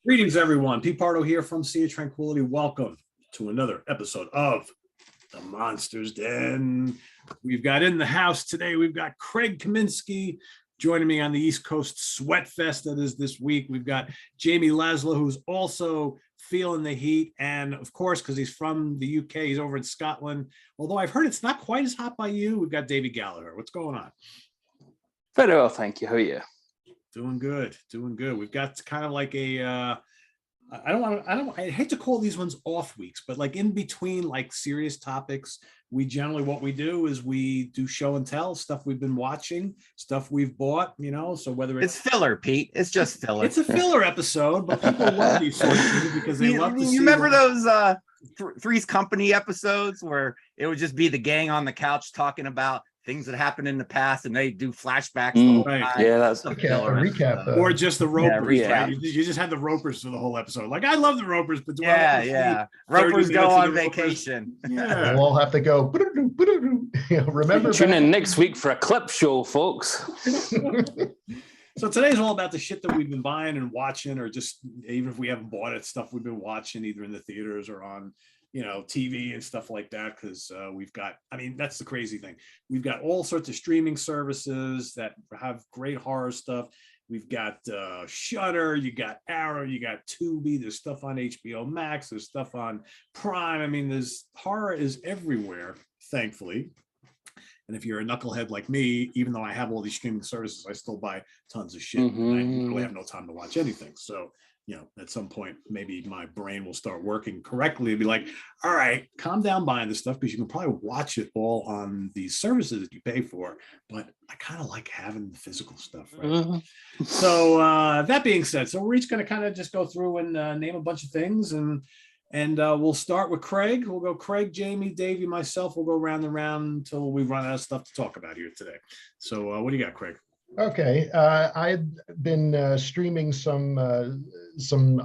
Greetings, everyone. Pete Pardo here from Sea of Tranquility. Welcome to another episode of The Monsters Den. We've got in the house today, we've got Craig Kaminski joining me on the East Coast Sweat Fest that is this week. We've got Jamie Lazlo, who's also feeling the heat. And of course, because he's from the UK, he's over in Scotland. Although I've heard it's not quite as hot by you. We've got Davy Gallgher. What's going on? Very well, thank you. How are you? Doing good. We've got kind of like a I hate to call these ones off weeks, but like in between like serious topics, we generally what we do is we do show and tell stuff we've been watching, stuff we've bought, so whether it's filler, Pete. It's just filler. It's a filler episode, but people love these sort of things because they love to see. You remember those Three's Company episodes where it would just be the gang on the couch talking about things that happened in the past, and they do flashbacks. Right. Yeah, that's a filler. Recap, or just the Ropers. Yeah. Right? You just had the Ropers for the whole episode. Like I love the Ropers, but Ropers go on vacation. Yeah, we'll all have to go. Remember, tune in next week for a clip show, folks. So today's all about the shit that we've been buying and watching, or just even if we haven't bought it, stuff we've been watching either in the theaters or on TV and stuff like that, because we've got, that's the crazy thing. We've got all sorts of streaming services that have great horror stuff. We've got Shudder, you got Arrow, you got Tubi, there's stuff on HBO Max, there's stuff on Prime. There's horror is everywhere, thankfully. And if you're a knucklehead like me, even though I have all these streaming services, I still buy tons of shit. And I really have no time to watch anything. So at some point, maybe my brain will start working correctly and be like, all right, calm down buying this stuff, because you can probably watch it all on these services that you pay for. But I kind of like having the physical stuff, right? So that being said, so we're each going to kind of just go through and name a bunch of things. And we'll start with Craig. We'll go Craig, Jamie, Davey, myself. We'll go round and round until we run out of stuff to talk about here today. So what do you got, Craig? Okay, I've been streaming some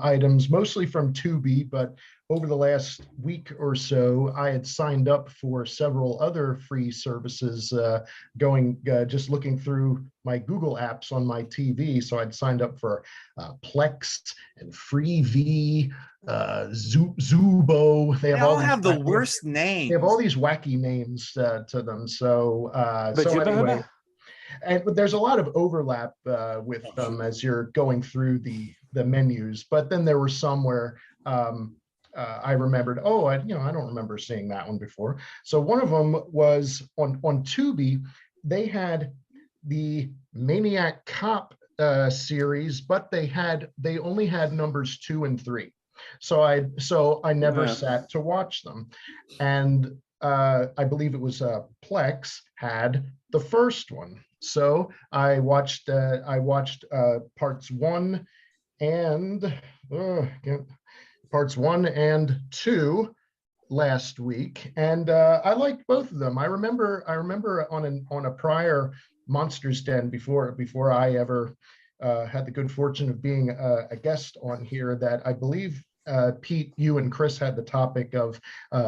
items, mostly from Tubi, but over the last week or so, I had signed up for several other free services, just looking through my Google apps on my TV. So I'd signed up for Plex and Freevee, Zubo. They all have the worst names. They have all these wacky names to them. So, anyway. But there's a lot of overlap with them as you're going through the menus. But then there were some where I remembered, I don't remember seeing that one before. So one of them was on Tubi. They had the Maniac Cop series, but they only had numbers 2 and 3. So I never sat to watch them. And I believe it was Plex had the first one. So I watched parts 1 and 2 last week, and I liked both of them. I remember on a prior Monsters Den before I ever had the good fortune of being a guest on here, that I believe Pete, you and Chris had the topic of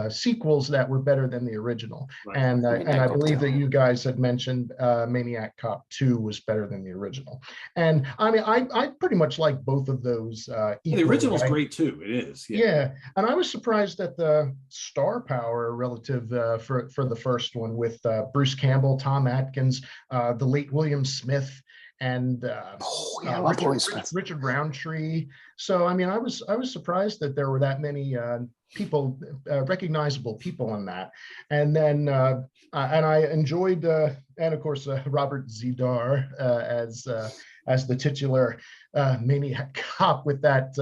sequels that were better than the original. Right. And I believe that you guys had mentioned Maniac Cop 2 was better than the original. And I pretty much like both of those equally. The original's great too. It is. Yeah. And I was surprised at the star power relative for the first one, with Bruce Campbell, Tom Atkins, the late William Smith, and Richard Roundtree. So I was surprised that there were that many people, recognizable people in that. And then and I enjoyed, and of course Robert Z'Dar as the titular Maniac Cop with that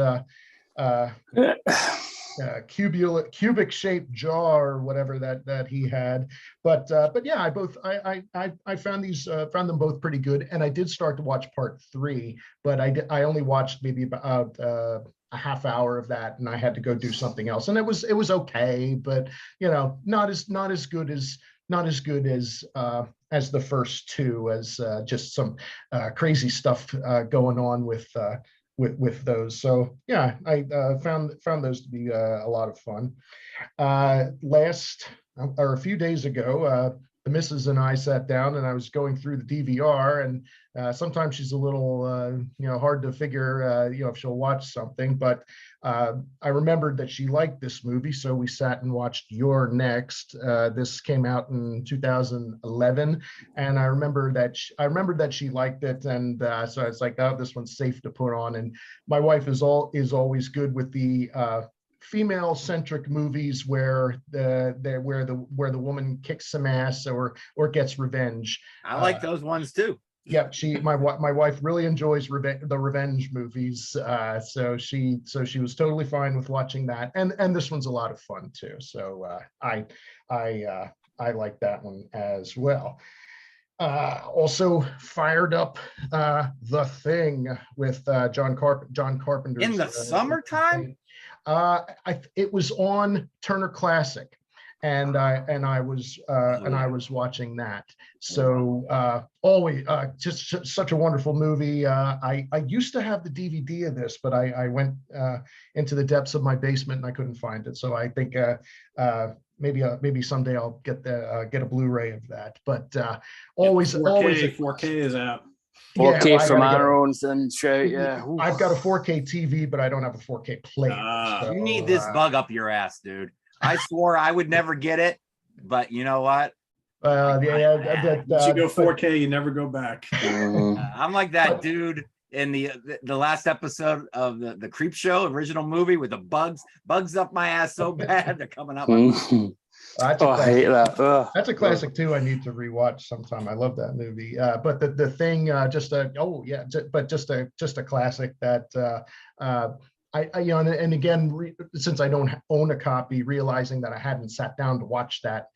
cubic shaped jaw or whatever that he had. But yeah, I found them both pretty good, and I did start to watch part 3, but I only watched maybe about a half hour of that, and I had to go do something else, and it was okay, but not as good as the first 2, as just some crazy stuff going on with those. So yeah, I found those to be a lot of fun. A few days ago, the missus and I sat down, and I was going through the DVR, and sometimes she's a little, hard to figure, if she'll watch something. But I remembered that she liked this movie, so we sat and watched You're Next. This came out in 2011, and I remember that she liked it, and so it's like, oh, this one's safe to put on. And my wife is always good with the female-centric movies where the woman kicks some ass or gets revenge. I like those ones too. Yeah, my wife really enjoys the revenge movies, so she was totally fine with watching that, and this one's a lot of fun too. So I like that one as well. Also fired up The Thing with John Carpenter. In the summertime? It was on Turner Classic, and I was watching that. So always just such a wonderful movie. I used to have the DVD of this, but I went into the depths of my basement and I couldn't find it. So I think maybe someday I'll get a Blu-ray of that. But always 4K is out. 4K from Arrows and shit, yeah. I've got a 4K TV, but I don't have a 4K player. You need this bug up your ass, dude. I swore I would never get it, but you know what? Once you go 4K, you never go back. I'm like that dude in the last episode of the Creep Show original movie with the bugs up my ass so bad they're coming up. I hate that. That's a classic too. I need to rewatch sometime. I love that movie. But the Thing, just a classic that and again, since I don't own a copy, realizing that I hadn't sat down to watch that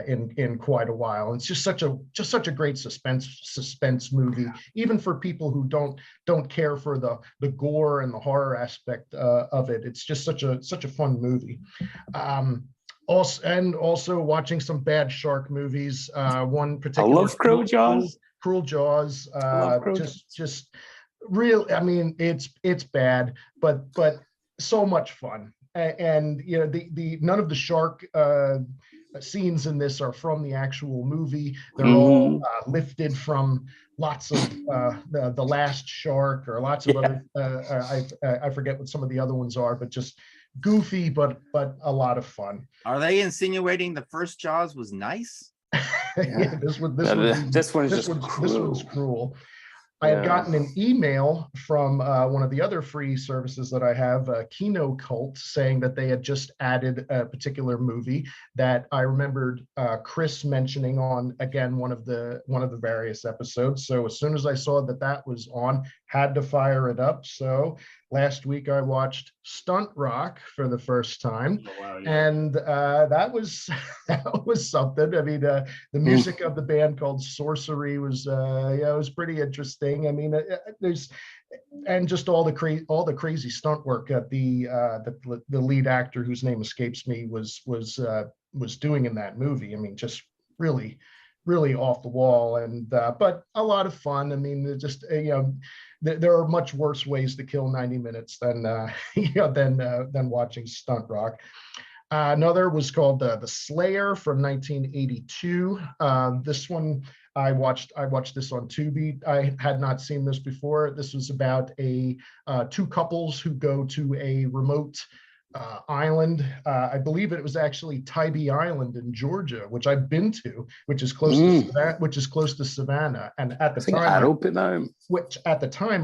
in quite a while. It's just such a great suspense movie, even for people who don't care for the gore and the horror aspect of it. It's just such a fun movie. Also watching some bad shark movies. One particular, I love Cruel Jaws. Cruel Jaws. Just real. I mean, it's bad, but so much fun. And the none of the shark scenes in this are from the actual movie. They're all lifted from lots of the Last Shark or lots of other. I forget what some of the other ones are, but just goofy, but a lot of fun. Are they insinuating the first Jaws was nice? This one's cruel. I had gotten an email from one of the other free services that I have, Kino Cult, saying that they had just added a particular movie that I remembered Chris mentioning on, again, one of the various episodes. So as soon as I saw that was on, had to fire it up. So last week I watched Stunt Rock for the first time. Oh, wow, and that was something. I mean, the music of the band called Sorcery was it was pretty interesting. I mean, there's just all the crazy stunt work that the lead actor, whose name escapes me, was doing in that movie. I mean, just really off the wall, and but a lot of fun. I mean, just there are much worse ways to kill 90 minutes than watching Stunt Rock. Another was called The Slayer from 1982. This one I watched this on Tubi. I had not seen this before. This was about two couples who go to a remote island. I believe it was actually Tybee Island in Georgia, which I've been to, which is close to Savannah. And at the time,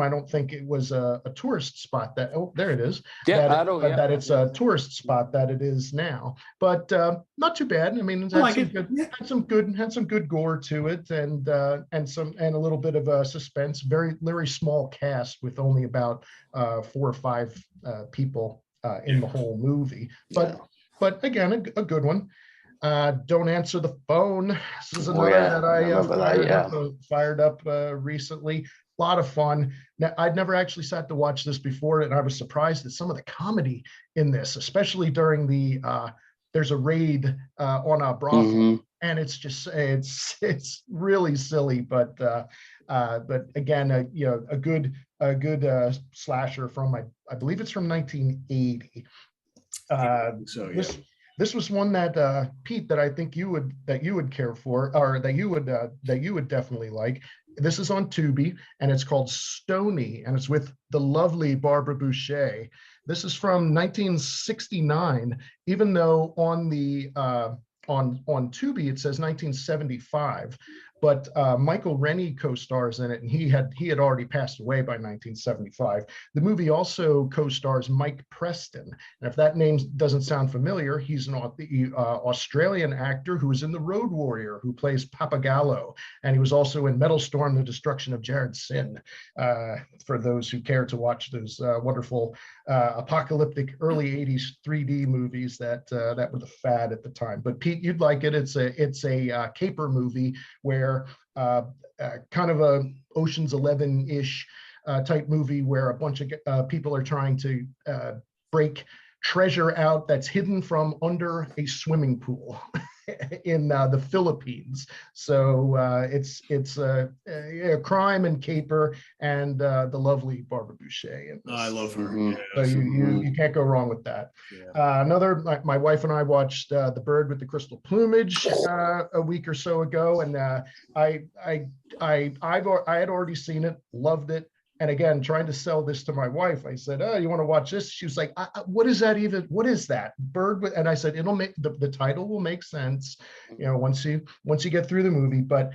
I don't think it was a tourist spot. There it is. That it's a tourist spot that it is now. But not too bad. I mean, it had some good gore to it, and a little bit of suspense. Very, very small cast with only about 4 or 5 people in the whole movie, but again, a good one. Don't Answer the Phone. This is another that I fired up recently. A lot of fun. Now, I'd never actually sat to watch this before, and I was surprised at some of the comedy in this, especially during there's a raid on a brothel, and it's really silly, but again, a good slasher from I believe it's from 1980. This was one that Pete, that I think you would care for, or that you would definitely like. This is on Tubi, and it's called Stony, and it's with the lovely Barbara Boucher. This is from 1969, even though on the on Tubi it says 1975. But Michael Rennie co-stars in it, and he had already passed away by 1975. The movie also co-stars Mike Preston, and if that name doesn't sound familiar, he's an Australian actor who was in The Road Warrior, who plays Papagallo, and he was also in Metal Storm: The Destruction of Jared Sin. For those who care to watch those wonderful apocalyptic early '80s 3D movies that were the fad at the time. But Pete, you'd like it. It's a caper movie where kind of a Ocean's 11-ish type movie where a bunch of people are trying to break treasure out that's hidden from under a swimming pool in the Philippines. So it's a crime and caper, and the lovely Barbara Boucher. I love her. Mhm. Yeah, So you can't go wrong with that. yeah. My wife and I watched The Bird with the Crystal Plumage a week or so ago, and I had already seen it, loved it. And again, trying to sell this to my wife, I said, "Oh, you want to watch this?" She was like, "What is that even? What is that bird?" And I said, "It'll make the title will make sense, once you get through the movie." But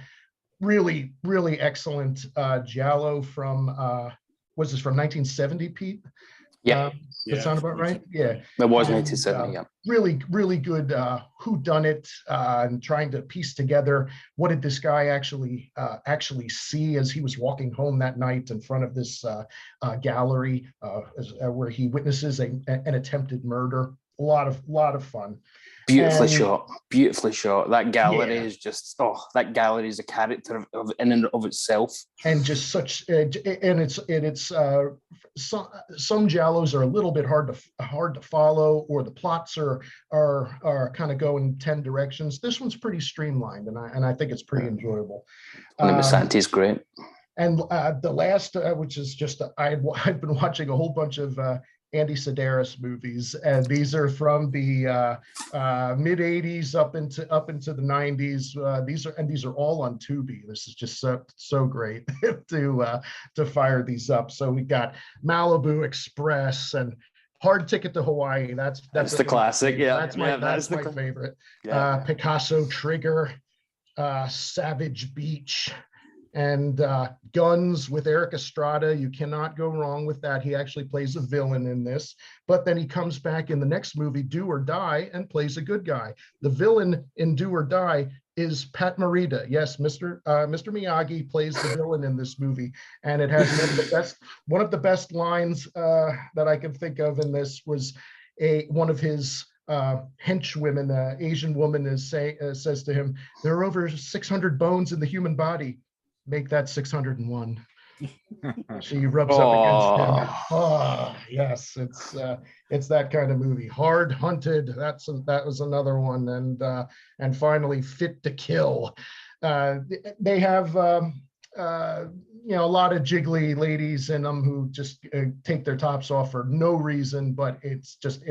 really, really excellent giallo from was this from 1970, Pete? Yeah, That sound about right? Yeah. that was And, 1970. Yeah. Really, really good whodunit, and trying to piece together what did this guy actually see as he was walking home that night in front of this gallery where he witnesses an attempted murder. A lot of fun. Beautifully And- shot. Beautifully shot. That gallery Yeah. is just that gallery is a character in and of itself. And just such, and it's some giallos are a little bit hard to follow, or the plots are kind of go in 10 directions. This one's pretty streamlined, and I think it's pretty enjoyable. Santi's great. And the last, which is just I've been watching a whole bunch of Andy Sedaris movies, and these are from the mid '80s up into the '90s. These are all on Tubi. This is just so great to fire these up. So we got Malibu Express and Hard Ticket to Hawaii. That's the classic. Yeah, that's my favorite. Yeah. Picasso Trigger, Savage Beach, and Guns with Eric Estrada. You cannot go wrong with that. He actually plays a villain in this, but then he comes back in the next movie, Do or Die, and plays a good guy. The villain in Do or Die is Pat Morita. Yes, Mr. Miyagi plays the villain in this movie, and it has one of the best lines that I can think of in this was one of his henchwomen, Asian woman, says to him, "There are over 600 bones in the human body. Make that 601." She rubs up against him. Oh, yes, it's that kind of movie. Hard Hunted. That was another one, and finally Fit to Kill. They have a lot of jiggly ladies in them who just take their tops off for no reason, but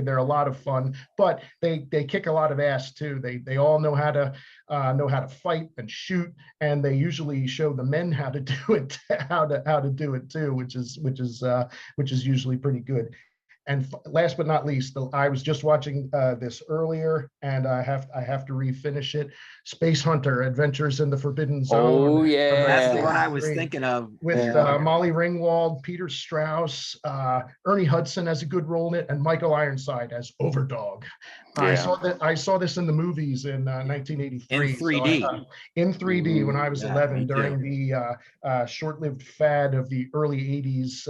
they're a lot of fun. But they kick a lot of ass too. They all know how to fight and shoot, and they usually show the men how to do it, how to do it too, which is usually pretty good. And last but not least, I was just watching this earlier, and I have to refinish it. Space Hunter: Adventures in the Forbidden Zone. Oh yeah, That's the one I was thinking of. With Molly Ringwald, Peter Strauss, Ernie Hudson has a good role in it, and Michael Ironside as Overdog. Yeah. I saw this in the movies in 1983. In 3D. So in 3D when I was 11 during the short-lived fad of the early 80s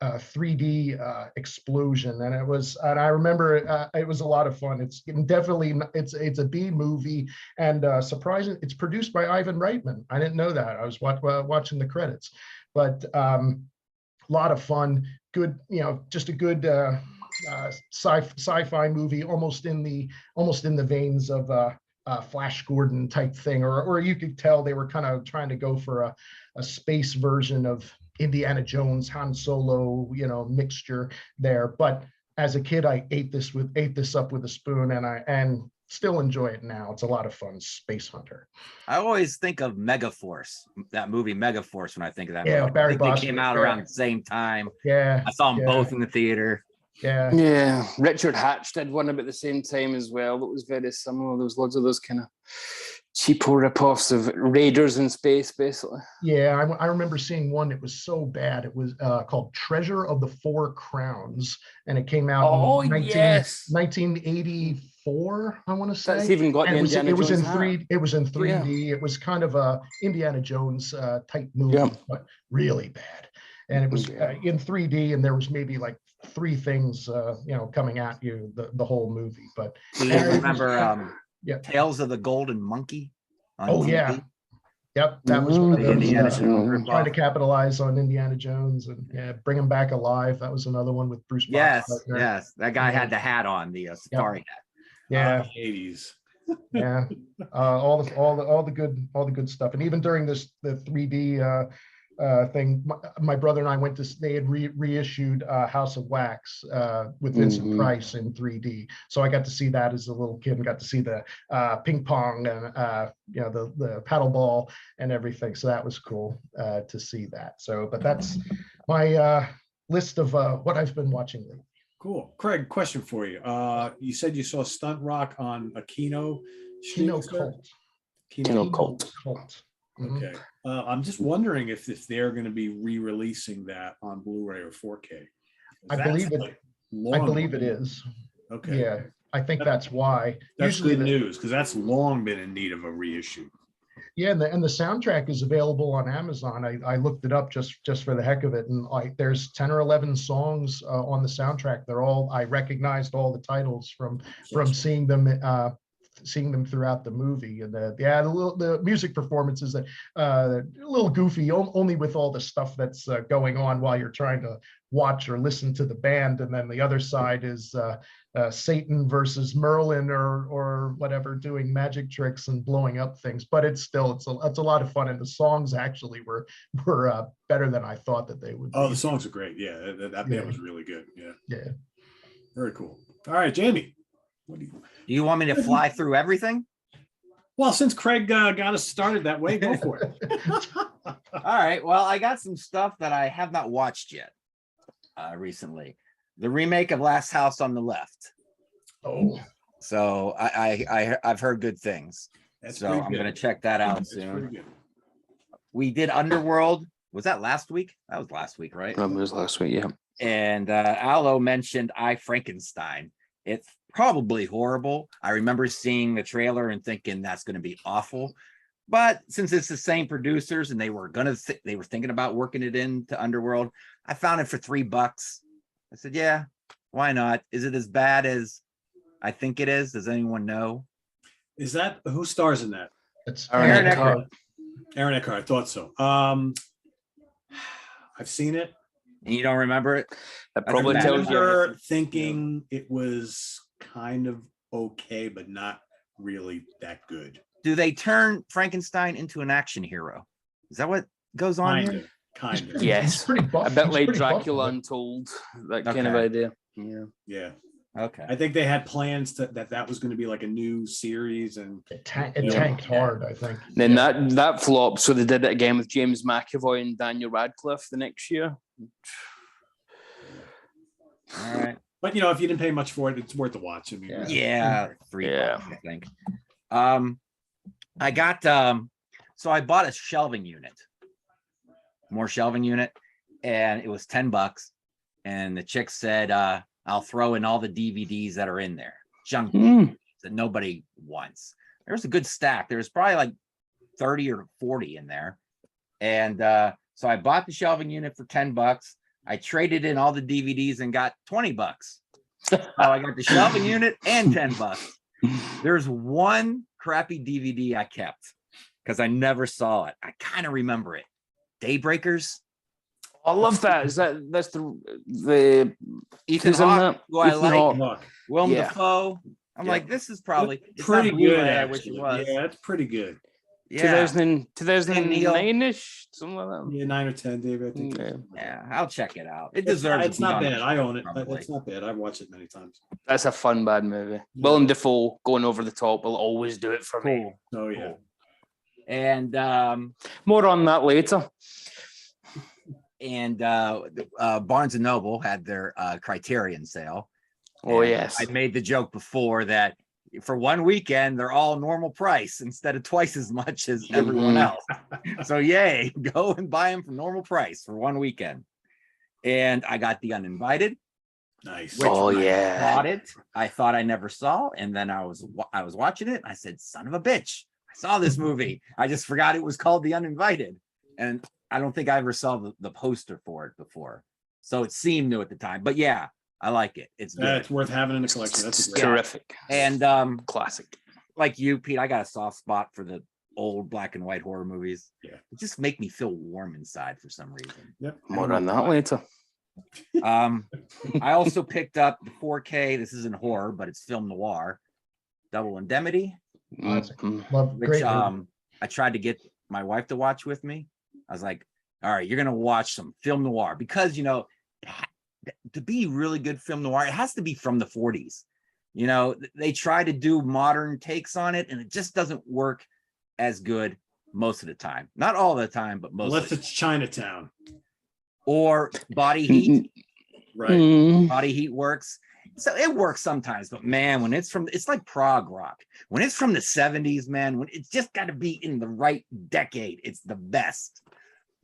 3D explosion, and I remember it was a lot of fun. It's a B movie, and surprising, it's produced by Ivan Reitman. I didn't know that. I was watching the credits, but a lot of fun. Good, just a good sci-fi movie, almost in the veins of Flash Gordon type thing, or you could tell they were kind of trying to go for a space version of Indiana Jones, Han Solo, mixture there. But as a kid, I ate this up with a spoon, and still enjoy it now. It's a lot of fun. Space Hunter. I always think of Megaforce, that movie Megaforce, when I think of that. Yeah, movie. Barry They Bostwick, came out around the same time. Yeah, I saw them both in the theater. Yeah. Yeah. Richard Hatch did one about the same time as well. That was very similar. There was loads of those kind of cheapo rip-offs of Raiders in space, basically. Yeah, I remember seeing one that was so bad. It was called Treasure of the Four Crowns, and it came out in 1984, I want to say. That's even got the Indiana it was Jones in hat. 3D. It was in 3D. Yeah. It was kind of a Indiana Jones type movie, but really bad. And it was in 3D, and there was maybe like 3 things, coming at you the whole movie. But do you remember Tales of the Golden Monkey on TV? Yep, that was one of those. Indiana Jones trying to capitalize on Indiana Jones and bring him back alive. That was another one with Bruce. Yes, that guy had the hat on, the safari hat. Yeah, 80s. Yeah, all the good stuff, and even during the 3D thing, my brother and I went to. They had reissued House of Wax with Vincent Price in 3D, so I got to see that as a little kid and got to see the ping pong and the paddle ball and everything. So that was cool to see that. So, but that's my list of what I've been watching lately. Cool. Craig, question for you. You said you saw Stunt Rock on a Kino Cult. Kino Cult. Okay. I'm just wondering if they're going to be re-releasing that on Blu-ray or 4K. I believe it is. Okay. Yeah, I think that's why. That's good news, because that's long been in need of a reissue. Yeah, and the soundtrack is available on Amazon. I looked it up just for the heck of it, and there's 10 or 11 songs on the soundtrack. I recognized all the titles from seeing them throughout the movie, and the music performances a little goofy, only with all the stuff that's going on while you're trying to watch or listen to the band, and then the other side is Satan versus Merlin or whatever, doing magic tricks and blowing up things. But it's a lot of fun, and the songs actually were better than I thought that they would be. Oh, the songs are great. Yeah, that band was really good. Yeah, very cool. All right, Jamie, what do you want me to fly through everything? Well, since Craig got us started that way, go for it. All right. Well, I got some stuff that I have not watched yet recently. The remake of Last House on the Left. Oh, so I've heard good things. So I'm going to check that out soon. We did Underworld. Was that last week? That was last week, right? It was last week, yeah. And Aloe mentioned I, Frankenstein. It's probably horrible. I remember seeing the trailer and thinking that's going to be awful. But since it's the same producers and they were thinking about working it into Underworld, I found it for $3. I said, yeah, why not? Is it as bad as I think it is? Does anyone know? Is that who stars in that? It's Aaron Eckhart. Aaron Eckhart. I thought so. I've seen it. And you don't remember it? That probably tells you. I remember thinking it was kind of okay, but not really that good. Do they turn Frankenstein into an action hero? Is that what goes on here? Kind of. Yes. Pretty buff. A bit like Dracula Untold, that kind of idea. Yeah. Okay. I think they had plans that was going to be like a new series, and it tanked hard, I think. Then that flopped, so they did it again with James McAvoy and Daniel Radcliffe the next year. All right. But if you didn't pay much for it, it's worth a watch. I mean, $3, I think. I got so I bought a shelving unit, more shelving unit, and it was $10. And the chick said, I'll throw in all the DVDs that are in there, junk that nobody wants. There's a good stack. There's probably like 30 or 40 in there. And so I bought the shelving unit for $10. I traded in all the DVDs and got $20. So I got the shelving unit and $10. There's one crappy DVD I kept because I never saw it. I kind of remember it. Daybreakers. I love that. That's the Ethan Hawke, who I like. Hawke. Willem Dafoe. I'm like, this is probably pretty good. I wish it was. Yeah, it's pretty good. Yeah. 2009-ish, something like that. Yeah, 9 or 10, David. I think. Yeah, I'll check it out. It deserves. It's not bad. I own it. Probably. It's not bad. I've watched it many times. That's a fun bad movie. Yeah. Willem Dafoe going over the top will always do it for me. Oh yeah. Cool. And More on that later. and Barnes and Noble had their Criterion sale. Oh And yes. I made the joke before that for one weekend they're all normal price instead of twice as much as everyone else. So yay, go and buy them for normal price for one weekend. And I got The Uninvited. Nice. Which Oh, when I yeah. bought it, I thought I never saw, and then I was watching it. And I said, "Son of a bitch, I saw this movie. I just forgot it was called The Uninvited." And I don't think I ever saw the poster for it before, so it seemed new at the time. But yeah, I like it. It's good. It's worth having in the collection. That's great. Terrific. And Classic. like you, Pete, I got a soft spot for the old black and white horror movies. Yeah. It just make me feel warm inside for some reason. Yep. More on that later. I also picked up the 4K. This isn't horror, but it's film noir. Double Indemnity, Love, which great movie. I tried to get my wife to watch with me. I was like, "All right, you're gonna watch some film noir because to be really good film noir, it has to be from the 40s. They try to do modern takes on it, and it just doesn't work as good most of the time. Not all the time, but most. Unless it's Chinatown. Or Body Heat. Right. Body Heat works. So it works sometimes, but man, when it's like prog rock. When it's from the 70s, man, when it's just got to be in the right decade, it's the best.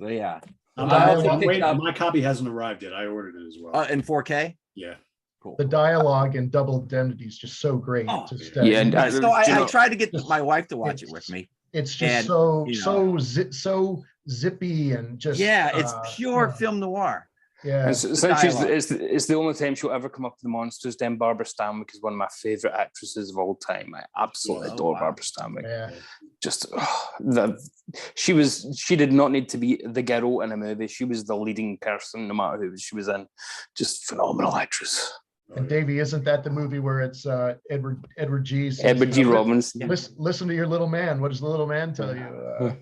So yeah. My copy hasn't arrived yet. I ordered it as well. In 4K? Yeah. Cool. The dialogue in Double Indemnity is just so great. Oh, Just, yeah, and so I tried to get my wife to watch it with me. It's just And, so zippy and just it's pure film noir. Yeah. It's the only time she'll ever come up to the monsters. Then Barbara Stanwyck is one of my favorite actresses of all time. I absolutely adore Barbara Stanwyck. Yeah. Just she did not need to be the girl in a movie. She was the leading person, no matter who she was in. Just phenomenal actress. And Davey, isn't that the movie where it's Edward G. says, Edward G. Robbins. Listen to your little man. What does the little man tell you?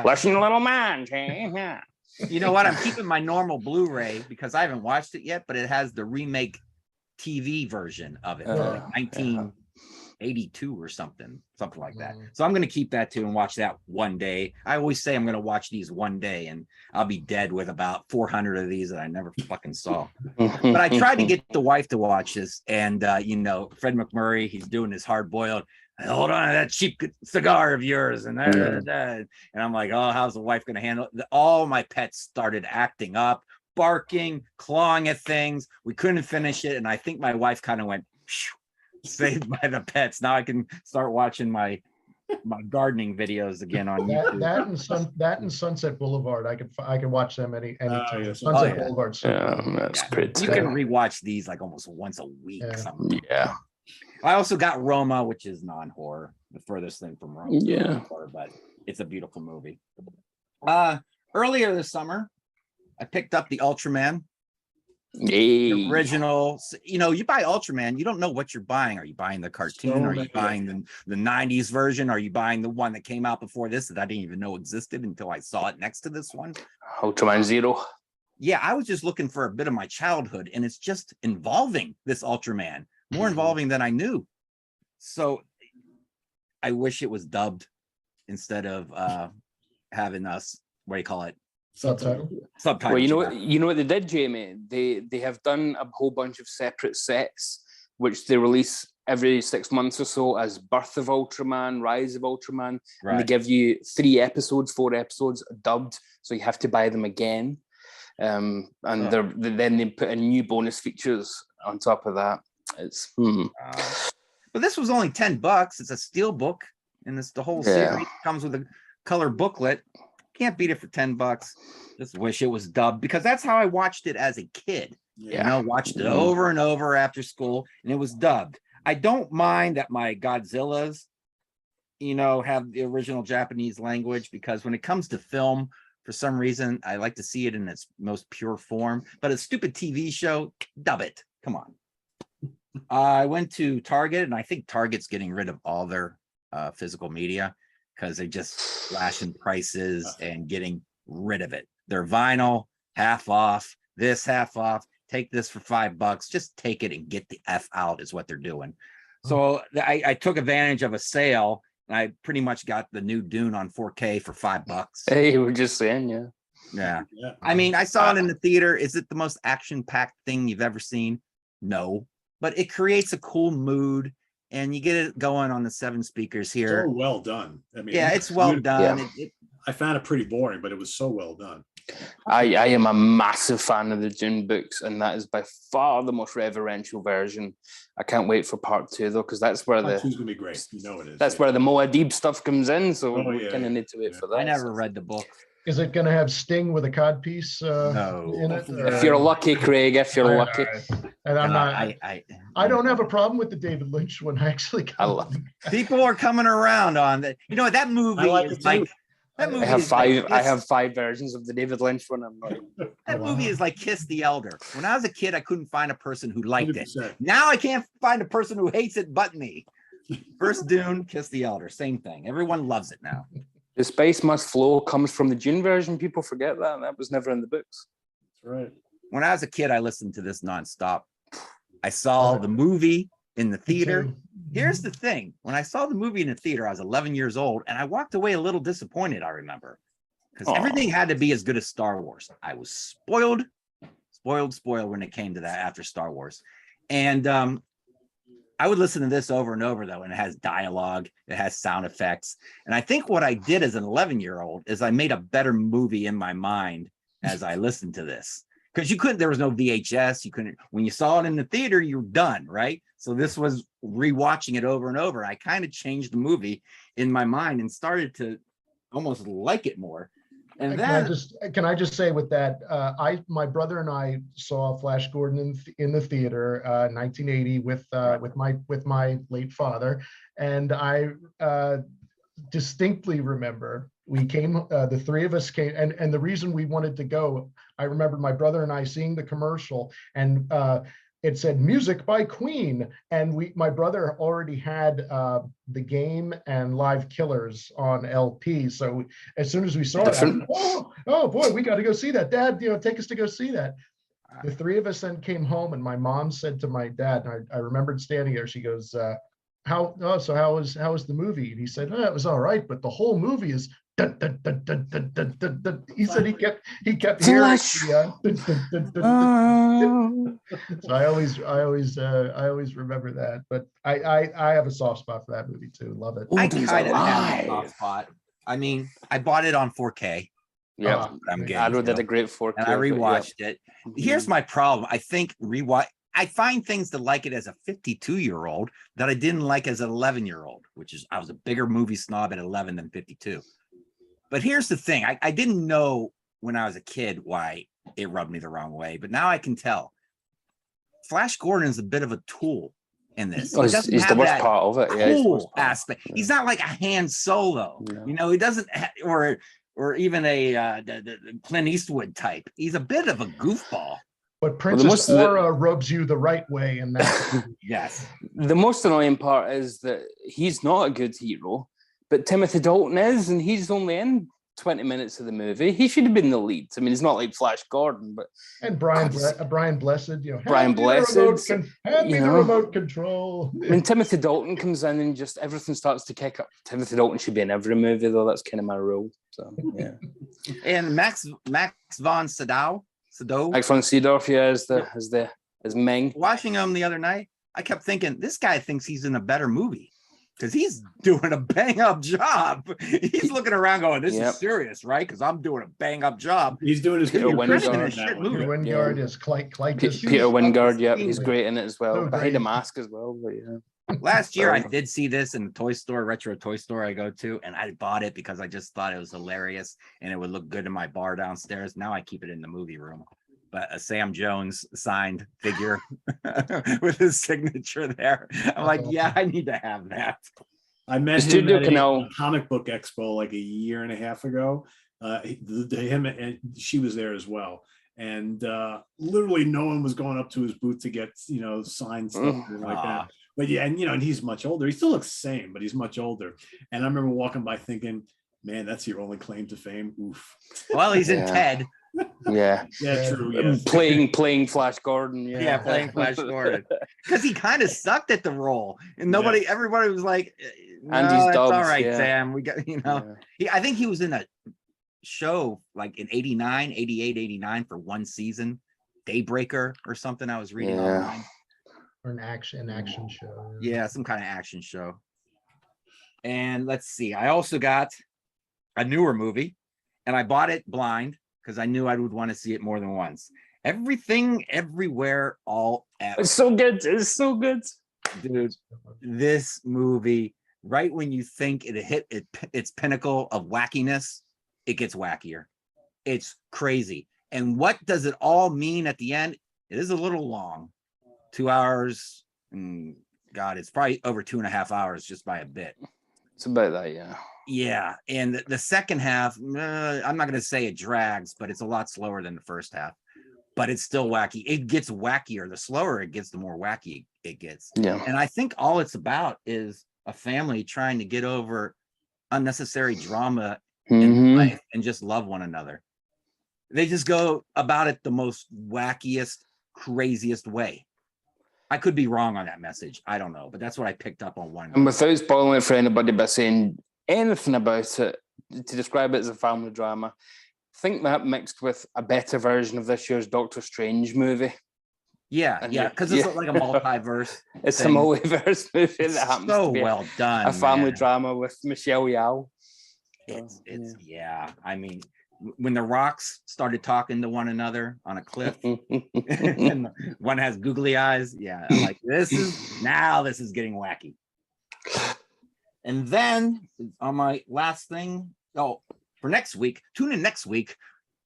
Listen, little man. Yeah. You know what? I'm keeping my normal Blu-ray because I haven't watched it yet, but it has the remake TV version of it, like 1982 or something like that. So I'm going to keep that too and watch that one day. I always say I'm going to watch these one day, and I'll be dead with about 400 of these that I never fucking saw. But I tried to get the wife to watch this, and Fred McMurray, he's doing his hard-boiled. Hold on to that cheap cigar of yours, and I'm like, oh, how's the wife going to handle it? All my pets started acting up, barking, clawing at things. We couldn't finish it, and I think my wife kind of went saved by the pets. Now I can start watching my gardening videos again on YouTube. That and Sunset Boulevard. I can watch them anytime. Yes. Sunset Boulevard. That's great. You can rewatch these like almost once a week. Yeah. I also got Roma, which is non-horror, the furthest thing from Roma. Yeah. Horror, but it's a beautiful movie. Earlier this summer, I picked up the Ultraman. The original. You buy Ultraman, you don't know what you're buying. Are you buying the cartoon? Are you buying the 90s version? Are you buying the one that came out before this that I didn't even know existed until I saw it next to this one? Ultraman Zero. Yeah, I was just looking for a bit of my childhood, and it's just involving this Ultraman. More involving than I knew. So I wish it was dubbed instead of having us, what do you call it? Subtitle. Well, you know what they did, Jamie? They have done a whole bunch of separate sets, which they release every 6 months or so as Birth of Ultraman, Rise of Ultraman. Right. And they give you 4 episodes dubbed, so you have to buy them again. And then they put in new bonus features on top of that. But this was only $10. It's a steel book, and the whole series comes with a color booklet. Can't beat it for $10. Just wish it was dubbed, because that's how I watched it as a kid. Watched it over and over after school, and it was dubbed. I don't mind that my Godzillas, have the original Japanese language, because when it comes to film, for some reason, I like to see it in its most pure form. But a stupid TV show, dub it. Come on. I went to Target, and I think Target's getting rid of all their physical media. because they're just slashing prices and getting rid of it. They're vinyl, half off, this half off. Take this for $5. Just take it and get the F out is what they're doing. So I took advantage of a sale, and I pretty much got the new Dune on 4K for $5. Hey, you were just saying, Yeah. I mean, I saw it in the theater. Is it the most action-packed thing you've ever seen? No, but it creates a cool mood, and you get it going on the 7 speakers here. So well done. I mean, yeah, it's well done. Yeah. I found it pretty boring, but it was so well done. I am a massive fan of the Dune books, and that is by far the most reverential version. I can't wait for part 2 though, because that's where Part 2's gonna be great. You know it is. That's where the Moadib stuff comes in. So we yeah, kind of need to wait for that. I never read the book. Is it going to have Sting with a codpiece No. in it? If you're lucky, Craig. If you're lucky. And I'm not. I don't have a it. problem with the David Lynch one. I actually. I love. People are coming around on that. You know, that movie is like. That movie I have is like I have 5 versions of the David Lynch one. I'm like, that movie is like Kiss the Elder. When I was a kid, I couldn't find a person who liked it. 100%. Now I can't find a person who hates it but me. First Dune, Kiss the Elder, same thing. Everyone loves it now. the Spice Must Flow comes from the Dune version. People forget that. That was never in the books. That's right. When I was a kid, I listened to this nonstop. I saw the movie in the theater. Here's the thing. When I saw the movie in the theater, I was 11 years old, and I walked away a little disappointed, I remember. Because everything had to be as good as Star Wars. I was spoiled when it came to that after Star Wars. And I would listen to this over and over, though, and it has dialogue, it has sound effects. And I think what I did as an 11-year-old is I made a better movie in my mind as I listened to this. Because there was no VHS. You couldn't, when you saw it in the theater, you were done, right? So this was rewatching it over and over. I kind of changed the movie in my mind and started to almost like it more. And then can I just say with that, my brother and I saw Flash Gordon in the theater, 1980 with my late father, and I distinctly remember we came, the three of us came, and the reason we wanted to go, I remember my brother and I seeing the commercial, and it said music by Queen, and my brother already had The Game and Live Killers on LP. So as soon as we saw it, oh boy, we got to go see that. Dad, take us to go see that. The three of us then came home, and my mom said to my dad, and I remembered standing there, she goes, how was the movie? And he said, it was all right, but the whole movie is dun, dun, dun, dun, dun, dun, dun, dun. He said he kept hearing so I always remember that. But I have a soft spot for that movie too. Love it. I kind of have a soft spot. I mean, I bought it on 4K. Yeah, I did a great 4K. And I rewatched it. Here's my problem. I think I find things to like it as a 52-year-old that I didn't like as an 11-year-old, which is I was a bigger movie snob at 11 than 52. But here's the thing. I didn't know when I was a kid why it rubbed me the wrong way, but now I can tell. Flash Gordon is a bit of a tool in this. He's the worst part of it. Cool aspect. He's not like a Han Solo. Yeah. He doesn't, or even the Clint Eastwood type. He's a bit of a goofball. But Princess Aura rubs you the right way in that. Yes. The most annoying part is that he's not a good hero, but Timothy Dalton is, and he's only in 20 minutes of the movie. He should have been the lead. I mean, he's not like Flash Gordon, but Brian Blessed, Brian Blessed, hand me the remote control. I mean, Timothy Dalton comes in and just everything starts to kick up. Timothy Dalton should be in every movie, though. That's kind of my rule. So yeah. And Max von Sydow. Max von Sydow, as Ming. Watching him the other night, I kept thinking, this guy thinks he's in a better movie because he's doing a bang up job. He's looking around going, this is serious, right? Because I'm doing a bang up job. He's doing his Peter Wingard is Clytus. Peter Wingard, he's great in it as well. Behind the mask as well. But last year I did see this in the toy store, retro toy store I go to, and I bought it because I just thought it was hilarious and it would look good in my bar downstairs. Now I keep it in the movie room. But a Sam Jones signed figure with his signature there. I'm like, yeah, I need to have that. I met him at a comic book expo like a year and a half ago. Him and she was there as well. And literally no one was going up to his booth to get, signed stuff like that. But yeah, and and he's much older. He still looks the same, but he's much older. And I remember walking by thinking, man, that's your only claim to fame. Oof. Well, he's in Ted. Yeah. Yeah, true. Yes. Playing Flash Gordon. Yeah, playing Flash Gordon. Because he kind of sucked at the role. And everybody was like, no, Andy's it's Dubs, all right, Sam. We got, I think he was in a show like in 89, 88, 89 for one season. Daybreaker or something I was reading online. Or an action show. Yeah, some kind of action show. And let's see. I also got a newer movie, and I bought it blind because I knew I would want to see it more than once. Everything, Everywhere, All at It's so good. It's so good. Dude, this movie, right when you think it hit its pinnacle of wackiness, it gets wackier. It's crazy. And what does it all mean at the end? It is a little long. 2 hours. And God, it's probably over 2.5 hours just by a bit. It's about that, yeah. Yeah. And the second half, I'm not going to say it drags, but it's a lot slower than the first half. But it's still wacky. It gets wackier. The slower it gets, the more wacky it gets. Yeah. And I think all it's about is a family trying to get over unnecessary drama in life and just love one another. They just go about it the most wackiest, craziest way. I could be wrong on that message. I don't know, but that's what I picked up on one. And without spoiling it for anybody by saying anything about it, to describe it as a family drama, I think that mixed with a better version of this year's Doctor Strange movie. Yeah, because it's like a multiverse. It's a multiverse movie that happens so to be well done. A family drama with Michelle Yeoh. It's I mean, when the rocks started talking to one another on a cliff, and one has googly eyes. Yeah, I'm like, this is getting wacky. And then on my last thing, for next week, tune in next week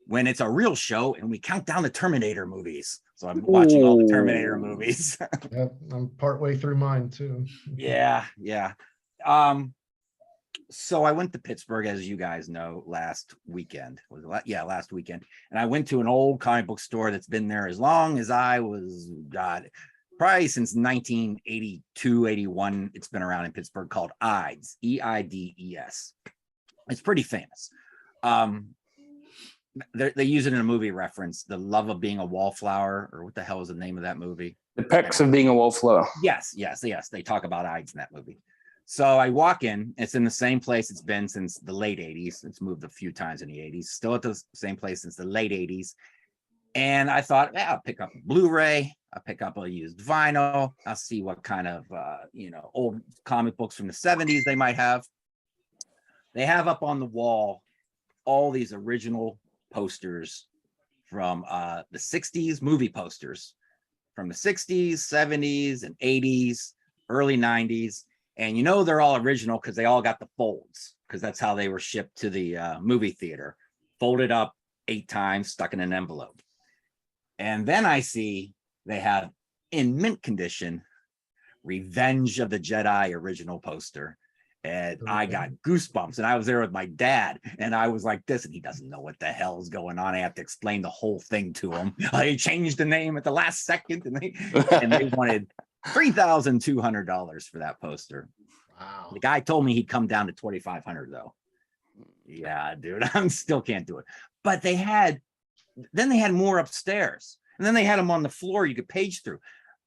when it's a real show and we count down the Terminator movies. So I'm watching all the Terminator movies. Yep, I'm partway through mine too. Yeah. So I went to Pittsburgh, as you guys know, last weekend. Last weekend. And I went to an old comic book store that's been there as long as I was, probably since 1982, 81. It's been around in Pittsburgh, called Eides, E-I-D-E-S. It's pretty famous. They use it in a movie reference, The Love of Being a Wallflower, or what the hell is the name of that movie? The Perks of Being a Wallflower. Yes. They talk about Eides in that movie. So I walk in, it's in the same place it's been since the late 80s. It's moved a few times in the 80s, still at the same place since the late 80s. And I thought, I'll pick up a Blu-ray, I'll pick up a used vinyl, I'll see what kind of, old comic books from the 70s they might have. They have up on the wall all these original posters from the 60s, movie posters from the 60s, 70s, and 80s, early 90s. And they're all original because they all got the folds, because that's how they were shipped to the movie theater. Folded up 8 times, stuck in an envelope. And then I see they have, in mint condition, Revenge of the Jedi original poster. And I got goosebumps. And I was there with my dad. And I was like this, and he doesn't know what the hell is going on. I have to explain the whole thing to him. I changed the name at the last second. And they wanted $3,200 for that poster. Wow. The guy told me he'd come down to $2,500 though. Yeah, dude, I still can't do it. But they had more upstairs, and then they had them on the floor you could page through.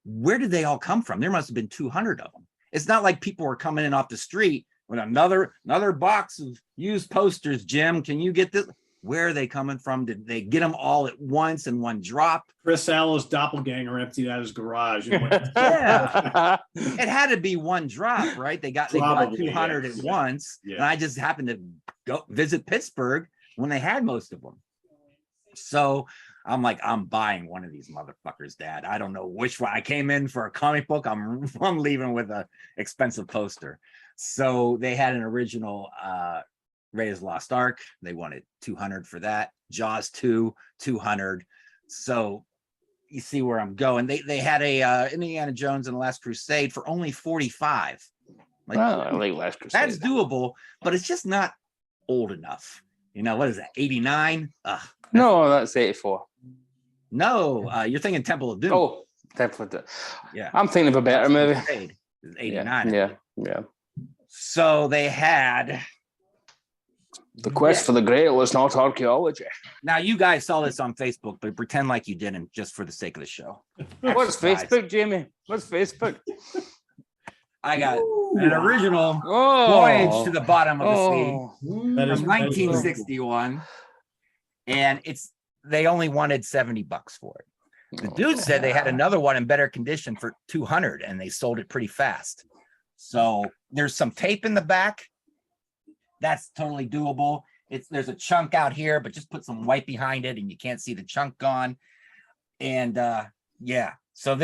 Where did they all come from? There must have been 200 of them. It's not like people were coming in off the street with another box of used posters. Jim, can you get this? Where are they coming from? Did they get them all at once in one drop? Chris Allo's doppelganger emptied out his garage. Yeah, it had to be one drop, right? They got 200 at once, and I just happened to go visit Pittsburgh when they had most of them. So I'm like, I'm buying one of these motherfuckers, Dad. I don't know which one. I came in for a comic book. I'm leaving with a expensive poster. So they had an original Raiders of the Lost Ark. They wanted $200 for that. Jaws 2, $200. So you see where I'm going. They had a Indiana Jones and the Last Crusade for only $45. Like, I like Last Crusade. That's doable, but it's just not old enough. What is that? 89? No, that's 84. No, you're thinking Temple of Doom. Oh, Temple of Doom. Yeah, I'm thinking of a better movie. It was 89. Yeah. So they had The Quest for the Grail is not archaeology. Now you guys saw this on Facebook, but pretend like you didn't, just for the sake of the show. What's Facebook, Jamie? What's Facebook? I got an original Voyage to the Bottom of the Sea from 1961, and they only wanted $70 for it. The dude said they had another one in better condition for $200, and they sold it pretty fast. So there's some tape in the back. That's totally doable. There's a chunk out here, but just put some white behind it, and you can't see the chunk gone. And so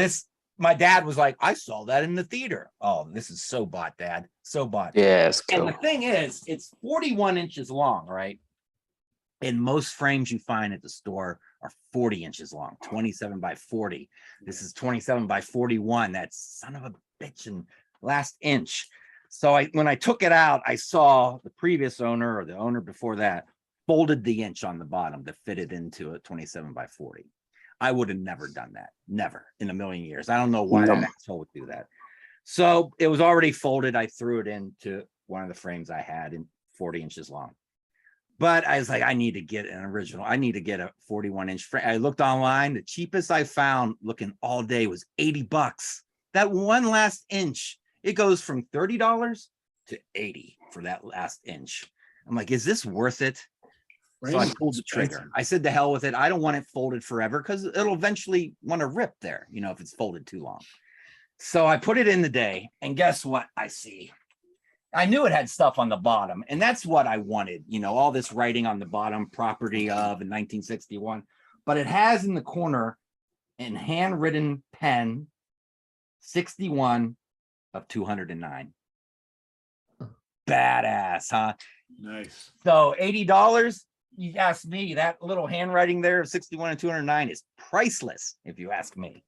my dad was like, I saw that in the theater. Oh, this is so bought, Dad. So bought. Yes. Cool. And the thing is, it's 41 inches long, right? And most frames you find at the store are 40 inches long, 27 by 40. This is 27 by 41. That's son of a bitch and last inch. So when I took it out, I saw the previous owner or the owner before that folded the inch on the bottom to fit it into a 27 by 40. I would have never done that. Never in a million years. I don't know why that asshole would do that. So it was already folded. I threw it into one of the frames I had in 40 inches long. But I was like, I need to get an original. I need to get a 41-inch frame. I looked online. The cheapest I found looking all day was $80. That one last inch, it goes from $30 to $80 for that last inch. I'm like, is this worth it? So I pulled the trigger. I said, to hell with it. I don't want it folded forever because it'll eventually want to rip there, if it's folded too long. So I put it in the day, and guess what I see? I knew it had stuff on the bottom, and that's what I wanted. All this writing on the bottom, property of in 1961. But it has in the corner in handwritten pen, 61 of 209. Badass, huh? Nice. So $80. You ask me, that little handwriting there of 61 and 209 is priceless, if you ask me.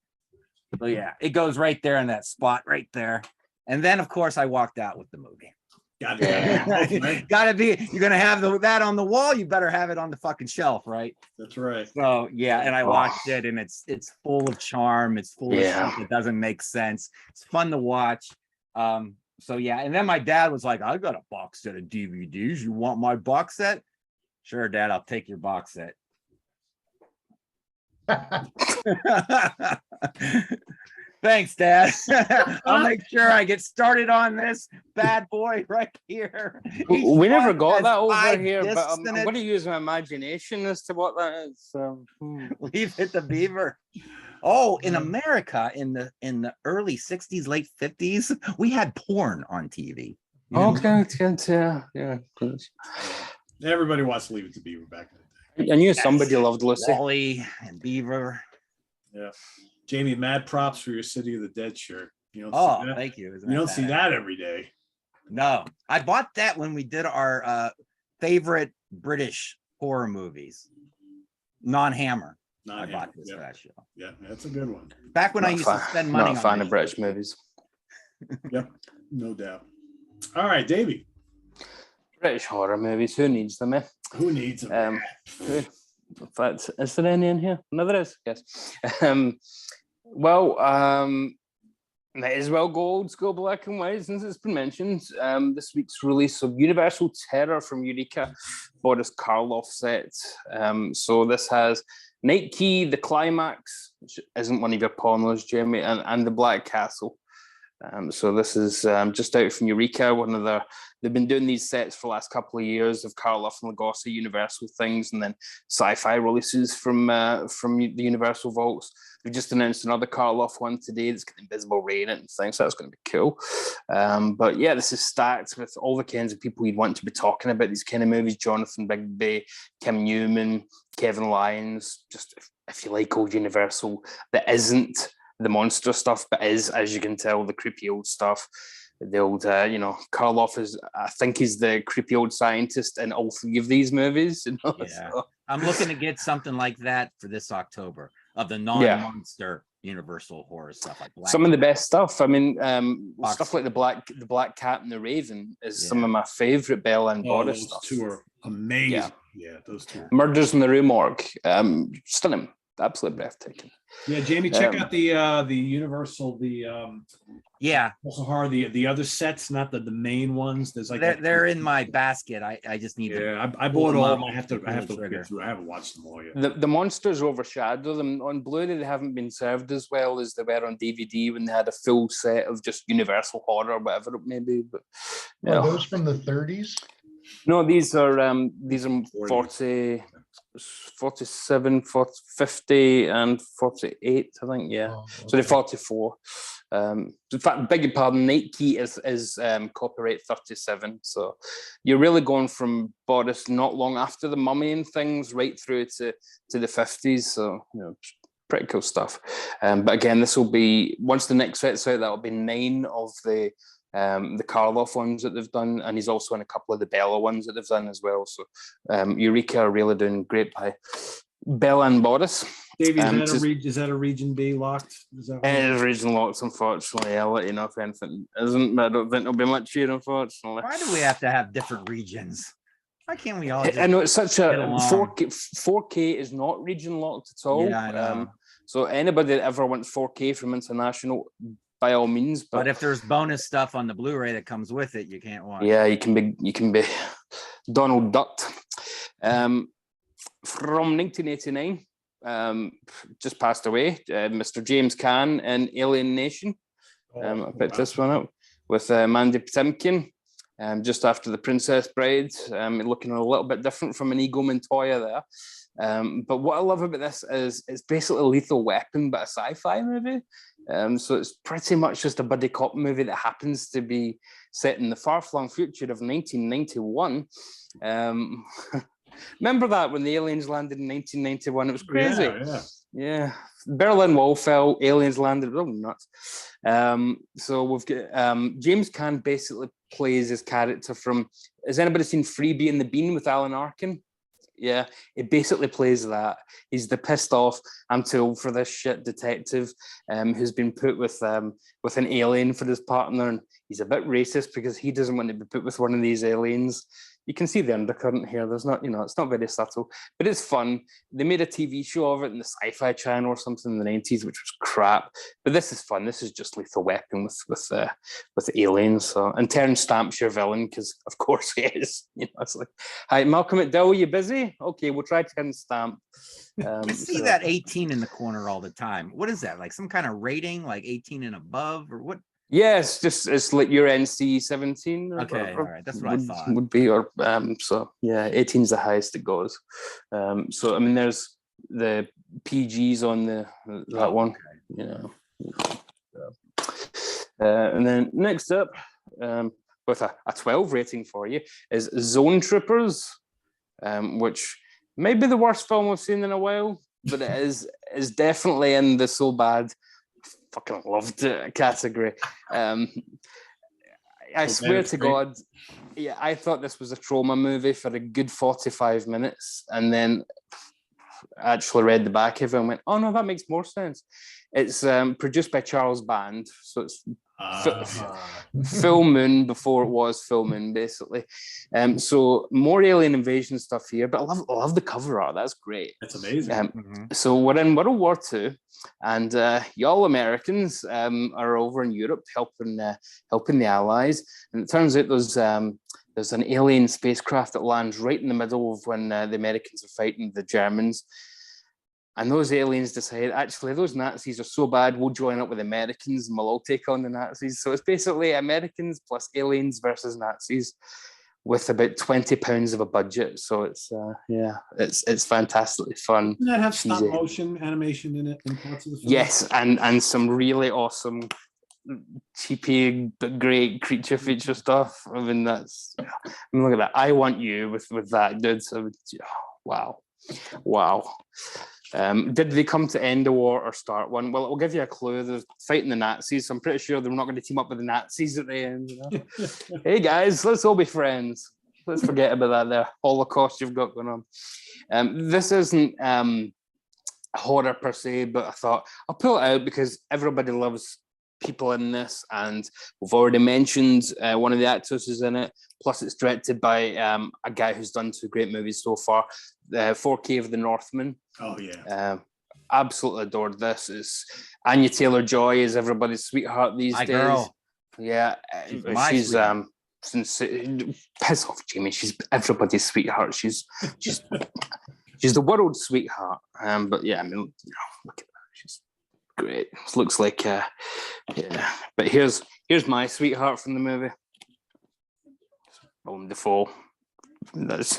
So yeah, it goes right there in that spot right there. And then, of course, I walked out with the movie. Gotta be. You're gonna have that on the wall. You better have it on the fucking shelf, right? That's right. So yeah, and I watched it, and it's full of charm. It's full of shit that doesn't make sense. It's fun to watch. So yeah, and then my dad was like, "I got a box set of DVDs. You want my box set?" Sure, Dad, I'll take your box set. Thanks, Dad. I'll make sure I get started on this bad boy right here. We never got that over here, but I'm going to use my imagination as to what that is. So. Leave it to Beaver. Oh, in America, in the early 60s, late 50s, we had porn on TV. Okay, yeah. Everybody wants to Leave It to Beaver back in the day. I knew somebody loved Lucy. Wally and Beaver. Yeah. Jamie, mad props for your City of the Dead shirt. Thank you. You don't see that every day. No, I bought that when we did our favorite British horror movies. Non-Hammer. I bought this for that show. Yeah, that's a good one. Back when I used to spend money on a fan of British movies. Yep, no doubt. All right, Davey. British horror movies. Who needs them? Who needs them? In fact, is there any in here? No, there is. Yes. Might as well go old school black and white since it's been mentioned. This week's release of Universal Terror from Eureka Boris Karloff set. So this has Night Key, The Climax, which isn't one of your pornos, Jamie, and The Black Castle. So this is just out from Eureka. They've been doing these sets for the last couple of years of Karloff and Lugosi Universal things, and then sci-fi releases from the Universal vaults. We've just announced another Karloff one today that's got Invisible Rain in it and things, so that's going to be cool. But yeah, this is stacked with all the kinds of people you'd want to be talking about these kind of movies: Jonathan Bigby, Kim Newman, Kevin Lyons. Just if you like old Universal that isn't the monster stuff, but is, as you can tell, the creepy old stuff. The old, Karloff I think he's the creepy old scientist in all three of these movies. Yeah. So. I'm looking to get something like that for this October of the non-monster Universal horror stuff. Like some of the best stuff. I mean, stuff like the Black Cat and the Raven is some of my favorite Bella and Boris stuff. Those two are amazing. Yeah, those two. Murders in the Rue Morgue. Stunning. absolutely breathtaking. Yeah, Jamie, check out the Universal, also horror, the other sets, not the main ones. There's like they're in my basket. I just need to. I bought all of them. I have to get through. I haven't watched them all yet. The monsters overshadow them on Blu-ray. They haven't been served as well as they were on DVD when they had a full set of just Universal horror, or whatever it may be. But are those from the 30s? No, these are 40. 47, 40, 50, and 48, I think. Yeah. Oh, okay. So they're 44. In fact, beg your pardon, Night Key is copyright 37. So you're really going from Boris not long after the Mummy and things right through to the 50s. So pretty cool stuff. But again, this will be, once the next set's out, that'll be 9 of the Karloff ones that they've done, and he's also in a couple of the Bella ones that they've done as well. So Eureka are really doing great by Bella and Boris. Davey, is that a region B locked? It is region locked, unfortunately. I'll let you know if anything isn't, but I don't think there'll be much here, unfortunately. Why do we have to have different regions? Why can't we all I know it's such a 4K is not region locked at all. Yeah, I know. So anybody that ever wants 4K from international, by all means, but if there's bonus stuff on the Blu-ray that comes with it, you can't watch. Yeah, you can be Donald Duck. From 1989, just passed away, Mr. James Caan in Alien Nation. I picked this one up with Mandy Patinkin, just after The Princess Bride, looking a little bit different from Inigo Montoya there. But what I love about this is it's basically Lethal Weapon, but a sci-fi movie. So it's pretty much just a buddy cop movie that happens to be set in the far-flung future of 1991. Remember that when the aliens landed in 1991? It was crazy. Yeah. Berlin Wall fell, aliens landed. Oh, nuts. So we've got James Caan basically plays his character from. Has anybody seen Freebie and the Bean with Alan Arkin? Yeah, it basically plays that. He's the pissed off, I'm too old for this shit detective who's been put with an alien for his partner, and he's a bit racist because he doesn't want to be put with one of these aliens. You can see the undercurrent here. There's not, it's not very subtle, but it's fun. They made a TV show of it in the Sci-Fi Channel or something in the 90s, which was crap. But this is fun. This is just Lethal Weapon with aliens. So, and Terrence Stamp's your villain because, of course, he is. It's like, hi, Malcolm McDowell, you busy? Okay, we'll try Terrence Stamp. I see that 18 in the corner all the time. What is that? Like some kind of rating, like 18 and above, or what? Yes, it's like your NC-17. Okay, all right, that's what I thought would be, or so yeah, 18 is the highest it goes. So I mean, there's the PGs on that one, and then next up, with a 12 rating for you is Zone Troopers, which may be the worst film we've seen in a while, but it is definitely in the so bad. Fucking loved it category. I swear to God, yeah, I thought this was a trauma movie for a good 45 minutes, and then actually read the back of it and went, "Oh no, that makes more sense." It's produced by Charles Band, so it's Full Moon before it was Full Moon, basically. So more alien invasion stuff here, but I love the cover art. That's great. That's amazing. So we're in World War II, and y'all Americans are over in Europe helping the Allies, and it turns out there's an alien spacecraft that lands right in the middle of when the Americans are fighting the Germans. And those aliens decide, actually, those Nazis are so bad, we'll join up with Americans and we'll all take on the Nazis. So it's basically Americans plus aliens versus Nazis with about £20 of a budget. So it's it's fantastically fun. Doesn't that have stop motion animation in it in parts of the film? Yes, and some really awesome, cheapy but great creature feature stuff. I mean, look at that. I Want You with that, dude. So, wow. Did they come to end a war or start one? Well, it will give you a clue. They're fighting the Nazis, so I'm pretty sure they're not going to team up with the Nazis at the end. Hey guys, let's all be friends. Let's forget about that there Holocaust you've got going on. This isn't horror per se, but I thought I'll pull it out because everybody loves people in this, and we've already mentioned one of the actors is in it. Plus, it's directed by a guy who's done 2 great movies so far. 4K of The Northman. Oh yeah. absolutely adored this. Is Anya Taylor-Joy is everybody's sweetheart these days. Girl. Yeah, she's piss off, Jamie. She's everybody's sweetheart. She's the world's sweetheart. But yeah, I mean, look at her. She's great. It looks like yeah. But here's my sweetheart from the movie. Willem Dafoe. That's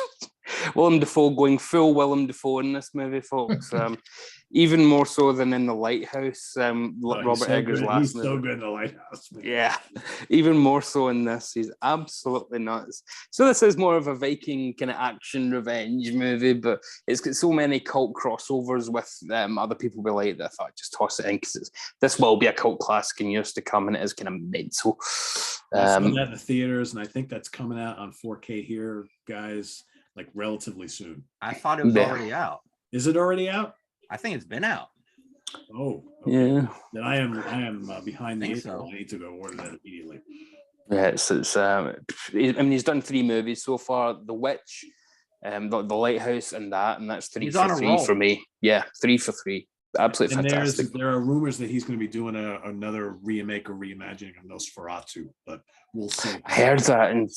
Willem Dafoe going full Willem Dafoe in this movie, folks. Even more so than in The Lighthouse. Robert Eggers' last movie. He's so good in The Lighthouse. Man. Yeah, even more so in this. He's absolutely nuts. So this is more of a Viking kind of action revenge movie, but it's got so many cult crossovers with other people we like that I thought I'd just toss it in because this will be a cult classic in years to come, and it is kind of mental. I saw that in the theaters, and I think that's coming out on 4K here, guys, like relatively soon. I thought it was already out. Is it already out? I think it's been out. Oh, okay. Yeah. Then I am behind the eight so. ball. I need to go order that immediately. Yeah, I mean, he's done 3 movies so far: The Witch, the Lighthouse, and that's 3 for 3 for me. Yeah, 3 for 3. Absolutely and fantastic. There are rumors that he's going to be doing another remake or reimagining of Nosferatu, but we'll see. I heard that, and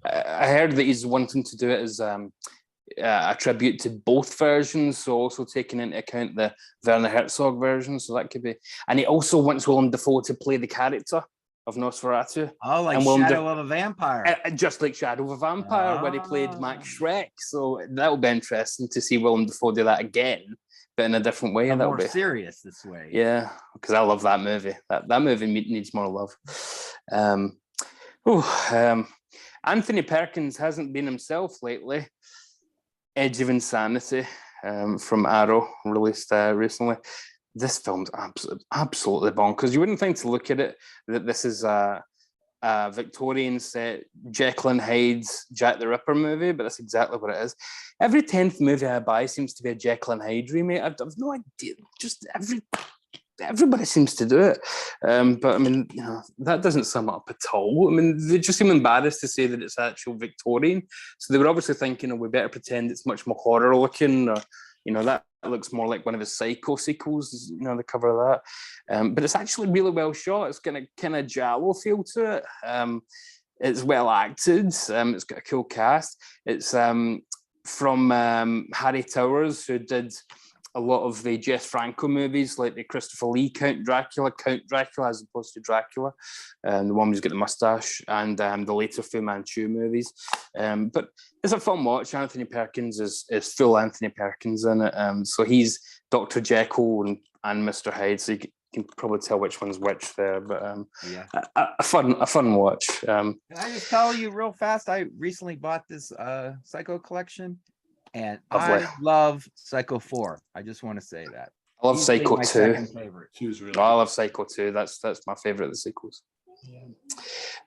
I heard that he's wanting to do it as a tribute to both versions, so also taking into account the Werner Herzog version, so that could be. And he also wants Willem Dafoe to play the character of Nosferatu. Oh, like Shadow of a Vampire. Just like Shadow of a Vampire, where he played Max Schreck. So that'll be interesting to see Willem Dafoe do that again, but in a different way. That'll more be serious this way. Yeah, because I love that movie. That movie needs more love. Anthony Perkins hasn't been himself lately. Edge of Insanity from Arrow, released recently. This film's absolutely bonkers. You wouldn't think to look at it that this is a Victorian set Jekyll and Hyde's Jack the Ripper movie, but that's exactly what it is. Every 10th movie I buy seems to be a Jekyll and Hyde remake. I've no idea. Just everybody seems to do it. But I mean, that doesn't sum up at all. I mean, they just seem embarrassed to say that it's actual Victorian. So they were obviously thinking, we better pretend it's much more horror looking, or, that looks more like one of his Psycho sequels, the cover of that. But it's actually really well shot. It's got a kind of giallo feel to it. It's well acted. It's got a cool cast. It's from Harry Towers, who did a lot of the Jess Franco movies, like the Christopher Lee Count Dracula as opposed to Dracula, the one who's got the mustache, and the later Fu Manchu movies. But it's a fun watch. Anthony Perkins is full Anthony Perkins in it. So he's Dr. Jekyll and Mr. Hyde. So you can probably tell which one's which there. But a fun watch. Can I just tell you real fast? I recently bought this Psycho collection. And I love Psycho 4. I just want to say that. I love Psycho 2. Second favorite. I love Psycho 2. That's my favorite of the sequels.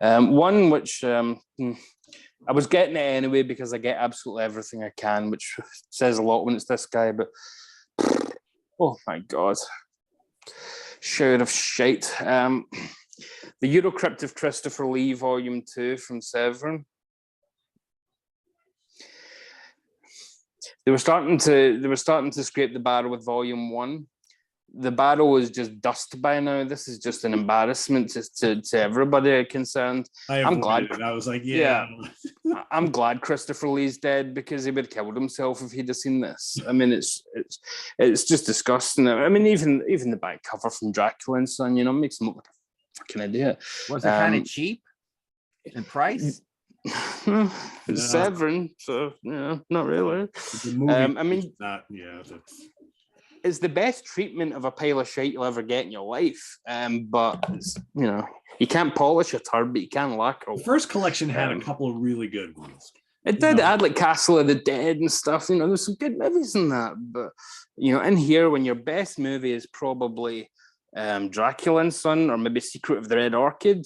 One which I was getting it anyway because I get absolutely everything I can, which says a lot when it's this guy. But oh my god, shout of shite. The Eurocrypt of Christopher Lee, Volume 2 from Severin. They were starting to scrape the barrel with Volume 1. The barrel is just dust by now. This is just an embarrassment to everybody concerned. I'm glad. I was like, I'm glad Christopher Lee's dead, because he would have killed himself if he'd have seen this. I mean, it's just disgusting. I mean, even the back cover from Dracula and Son, makes him look like a fucking idiot. Was it kind of cheap in price? It's Severin, so not really. I mean, it's the best treatment of a pile of shit you'll ever get in your life. But it's, you can't polish a turd, but you can lacquer. The first collection had a couple of really good ones. It did. It had like Castle of the Dead and stuff. There's some good movies in that. But in here, when your best movie is probably Dracula and Son, or maybe Secret of the Red Orchid.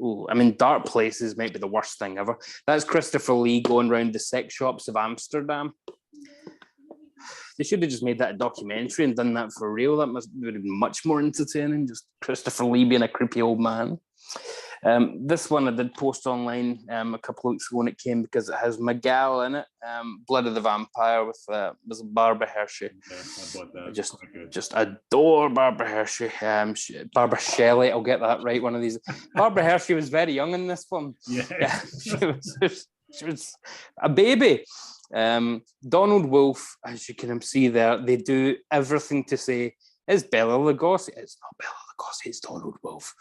Ooh, I mean, Dark Places might be the worst thing ever. That's Christopher Lee going around the sex shops of Amsterdam. They should have just made that a documentary and done that for real. That would have been much more entertaining, just Christopher Lee being a creepy old man. This one I did post online a couple of weeks ago when it came because it has Miguel in it. Blood of the Vampire with Barbara Hershey. Yeah, I bought that. Just adore Barbara Hershey. Barbara Shelley, I'll get that right one of these. Barbara Hershey was very young in this one. Yeah. She was a baby. Donald Wolfe, as you can see there, they do everything to say, it's Bela Lugosi. It's not Bela Lugosi, it's Donald Wolfe.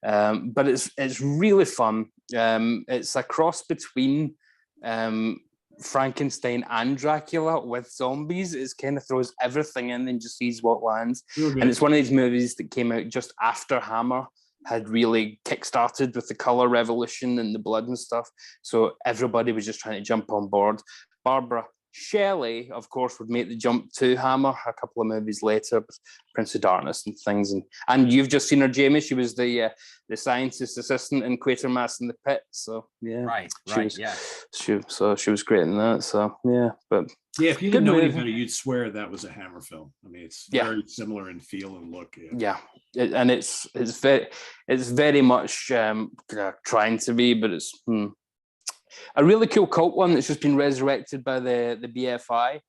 But it's really fun. It's a cross between Frankenstein and Dracula with zombies. It kind of throws everything in and just sees what lands. And it's one of these movies that came out just after Hammer had really kickstarted with the color revolution and the blood and stuff. So everybody was just trying to jump on board. Barbara Shelley, of course, would make the jump to Hammer a couple of movies later, Prince of Darkness and things. And you've just seen her, Jamie. She was the scientist assistant in Quatermass in the Pit. So yeah, right, yeah. She was great in that. So yeah, but yeah, if you didn't know any better, you'd swear that was a Hammer film. I mean, it's very similar in feel and look. Yeah, and it's very much trying to be, but it's. A really cool cult one that's just been resurrected by the BFI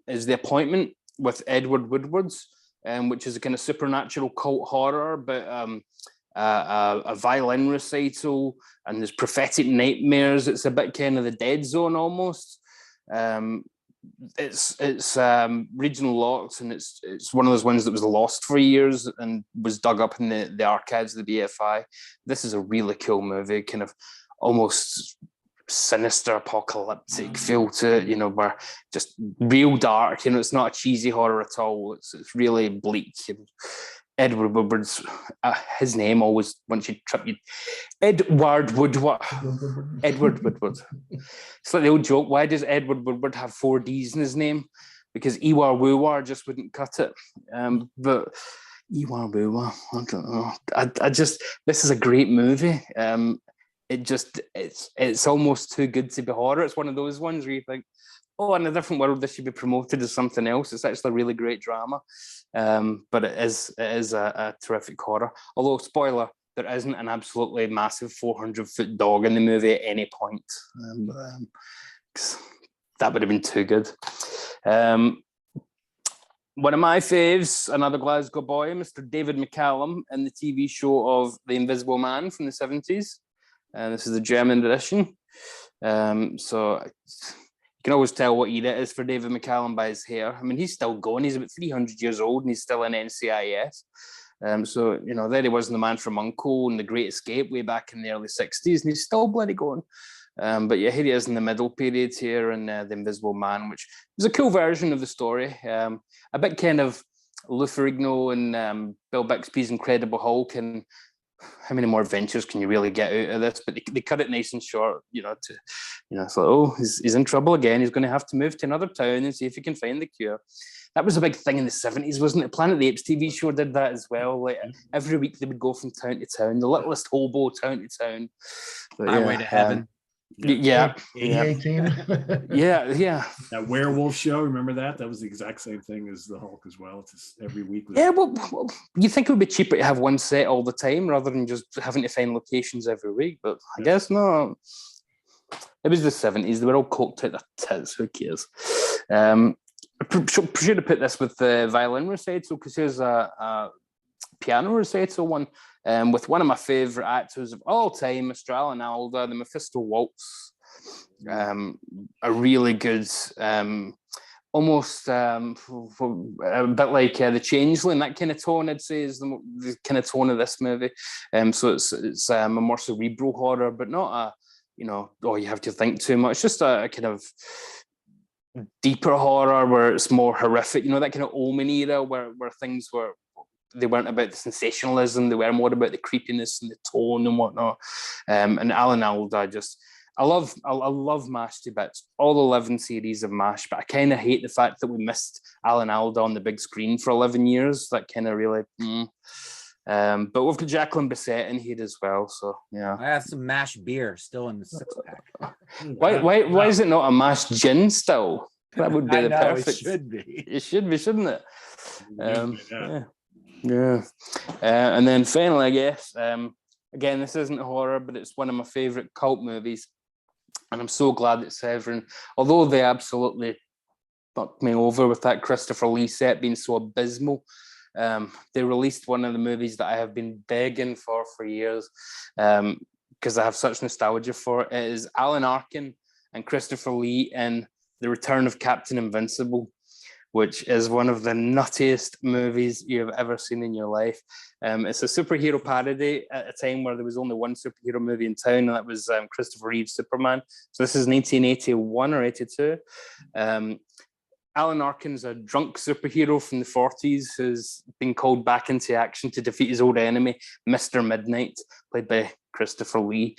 is The Appointment with Edward Woodwards, which is a kind of supernatural cult horror, but a violin recital, and there's prophetic nightmares. It's a bit kind of the Dead Zone almost. It's regional locked, and it's one of those ones that was lost for years and was dug up in the archives of the BFI. This is a really cool movie, kind of almost sinister apocalyptic feel to it, where just real dark, it's not a cheesy horror at all. It's really bleak. Edward Woodward's his name always, once you trip, Edward Woodward. It's like the old joke, why does Edward Woodward have 4 D's in his name? Because Ewar Woowar just wouldn't cut it. But Ewar Woowar, I don't know. This is a great movie. It's almost too good to be horror. It's one of those ones where you think, oh, in a different world, this should be promoted as something else. It's actually a really great drama, but it is a terrific horror. Although, spoiler, there isn't an absolutely massive 400-foot dog in the movie at any point. That would have been too good. One of my faves, another Glasgow boy, Mr. David McCallum, in the TV show of The Invisible Man from the 70s. This is the German edition. So you can always tell what year it is for David McCallum by his hair. I mean, he's still going. He's about 300 years old and he's still in NCIS. So, there he was in The Man from U.N.C.L.E. and The Great Escape way back in the early 60s, and he's still bloody going. But yeah, here he is in the middle period here in The Invisible Man, which is a cool version of the story. A bit kind of Lou Ferrigno and Bill Bixby's Incredible Hulk, and how many more adventures can you really get out of this? But they cut it nice and short, it's like, oh, he's in trouble again. He's going to have to move to another town and see if he can find the cure. That was a big thing in the 70s, wasn't it? Planet of the Apes TV show did that as well. Like every week they would go from town to town, the littlest hobo town to town. Highway to Heaven. Yeah. 2018. Yeah. That werewolf show, remember that? That was the exact same thing as the Hulk as well. It's just every week. Yeah, well, you think it would be cheaper to have one set all the time rather than just having to find locations every week, but I guess not. It was the 70s. They were all coked out their tits. Who cares? I should have put this with the violin recital because here's a piano recital one. With one of my favourite actors of all time, Mr. Alan Alda, the Mephisto Waltz. A really good, almost a bit like The Changeling, that kind of tone, I'd say, is the kind of tone of this movie. So it's a more cerebral horror, but not you have to think too much. Just a kind of deeper horror where it's more horrific, that kind of Omen era where things were, they weren't about the sensationalism, they were more about the creepiness and the tone and whatnot. And Alan Alda, I love MASH to bits, all 11 series of MASH, but I kind of hate the fact that we missed Alan Alda on the big screen for 11 years. That kind of really, but we've got Jacqueline Bisset in here as well, so yeah. I have some MASH beer still in the 6-pack. Why is it not a MASH gin still? That would be the perfect. It should be. It should be, shouldn't it? Yeah. And then finally, I guess, Again, this isn't horror, but it's one of my favorite cult movies. And I'm so glad that Severin, although they absolutely fucked me over with that Christopher Lee set being so abysmal, they released one of the movies that I have been begging for years, because I have such nostalgia for it. It is Alan Arkin and Christopher Lee in The Return of Captain Invincible, which is one of the nuttiest movies you've ever seen in your life. It's a superhero parody at a time where there was only one superhero movie in town, and that was Christopher Reeve's Superman. So this is 1981 or 82. Alan Arkin's a drunk superhero from the 40s who's been called back into action to defeat his old enemy, Mr. Midnight, played by Christopher Lee.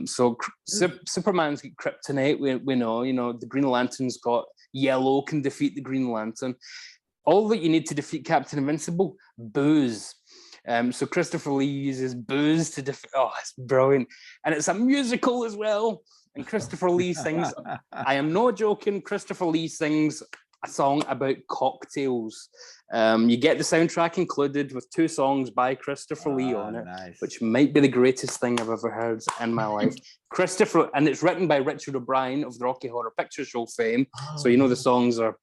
Superman's got kryptonite, we know, the Green Lantern's got yellow, can defeat the Green Lantern. All that you need to defeat Captain Invincible, booze. So Christopher Lee uses booze to defeat, it's brilliant. And it's a musical as well. And Christopher Lee sings, I am not joking, Christopher Lee sings a song about cocktails. You get the soundtrack included with 2 songs by Christopher Lee on it, nice. which might be the greatest thing I've ever heard in my life. And it's written by Richard O'Brien of the Rocky Horror Picture Show fame. So the songs are,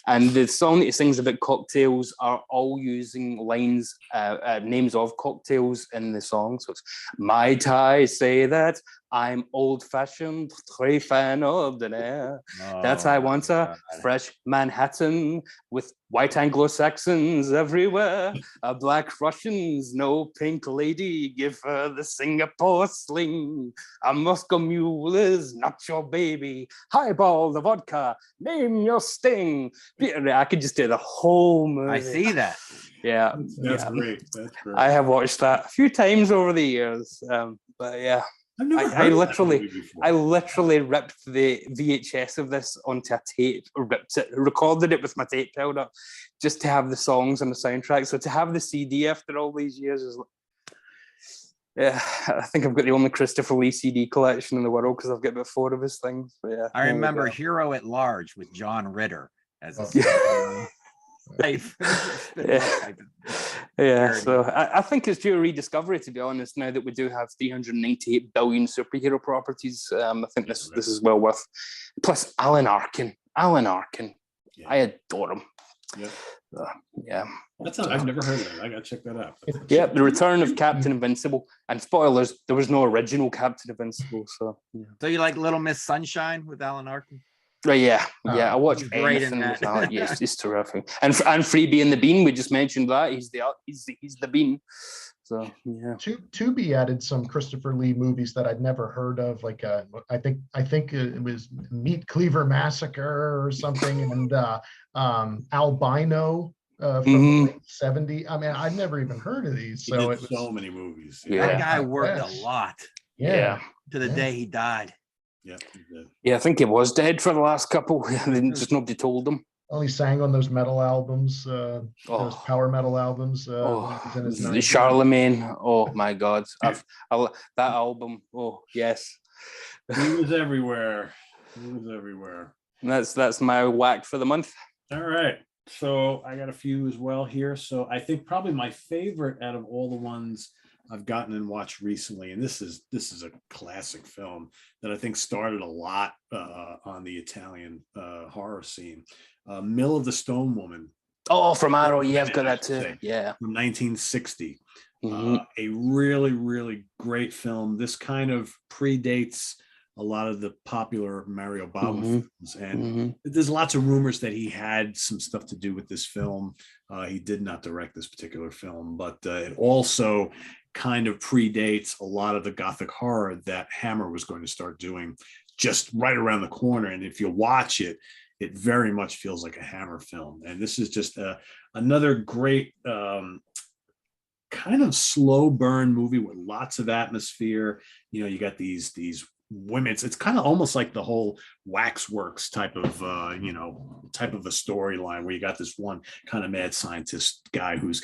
and the song that he sings about cocktails are all using lines, names of cocktails in the song. So it's Mai Tai say that I'm old-fashioned, très fan ordinaire. That I want a fresh Manhattan with white Anglo-Saxons everywhere, black Russians, no pink lady, give her the Singapore sling. A Moscow mule is not your baby. Highball the vodka, name your sting. I could just do the whole movie. I see that. Yeah. That's great. That's great. I have watched that a few times over the years. But yeah. I literally ripped the VHS of this onto a tape, recorded it with my tape held up just to have the songs on the soundtrack. So to have the CD after all these years is I think I've got the only Christopher Lee CD collection in the world because I've got about 4 of his things. But yeah, I remember Hero at Large with John Ritter as so I think it's due a rediscovery, to be honest, now that we do have 398 billion superhero properties. I think this is well worth. Plus Alan Arkin, yeah. I adore him. Yeah. I've never heard of it. I gotta check that out. Yeah, The Return of Captain Invincible. And spoilers, there was no original Captain Invincible. So you like Little Miss Sunshine with Alan Arkin? Yeah. I watch great in that. Yes, it's terrific. And Freebie and the Bean, we just mentioned that he's the Bean. So yeah. Tubi added some Christopher Lee movies that I'd never heard of, like I think it was Meat Cleaver Massacre or something, and Albino from the late 70s. I mean, I've never even heard of these. So it was so many movies. Yeah. That guy worked a lot. Yeah. To the day he died. Yeah, I think he was dead for the last couple. Just nobody told him. Only sang on those metal albums, those power metal albums. The Charlemagne. Oh my God, that album. Oh yes, he was everywhere. And that's my whack for the month. All right, so I got a few as well here. So I think probably my favorite out of all the ones I've gotten and watched recently, and this is a classic film that I think started a lot on the Italian horror scene. Mill of the Stone Woman. Oh, from Arrow, yeah, I've got that too. Yeah, from 1960. A really, really great film. This kind of predates a lot of the popular Mario Bava films, and there's lots of rumors that he had some stuff to do with this film. He did not direct this particular film, but it also kind of predates a lot of the Gothic horror that Hammer was going to start doing just right around the corner. And if you watch it, it very much feels like a Hammer film. And this is just another great kind of slow burn movie with lots of atmosphere. You got these women. It's kind of almost like the whole Waxworks type of a storyline where you got this one kind of mad scientist guy who's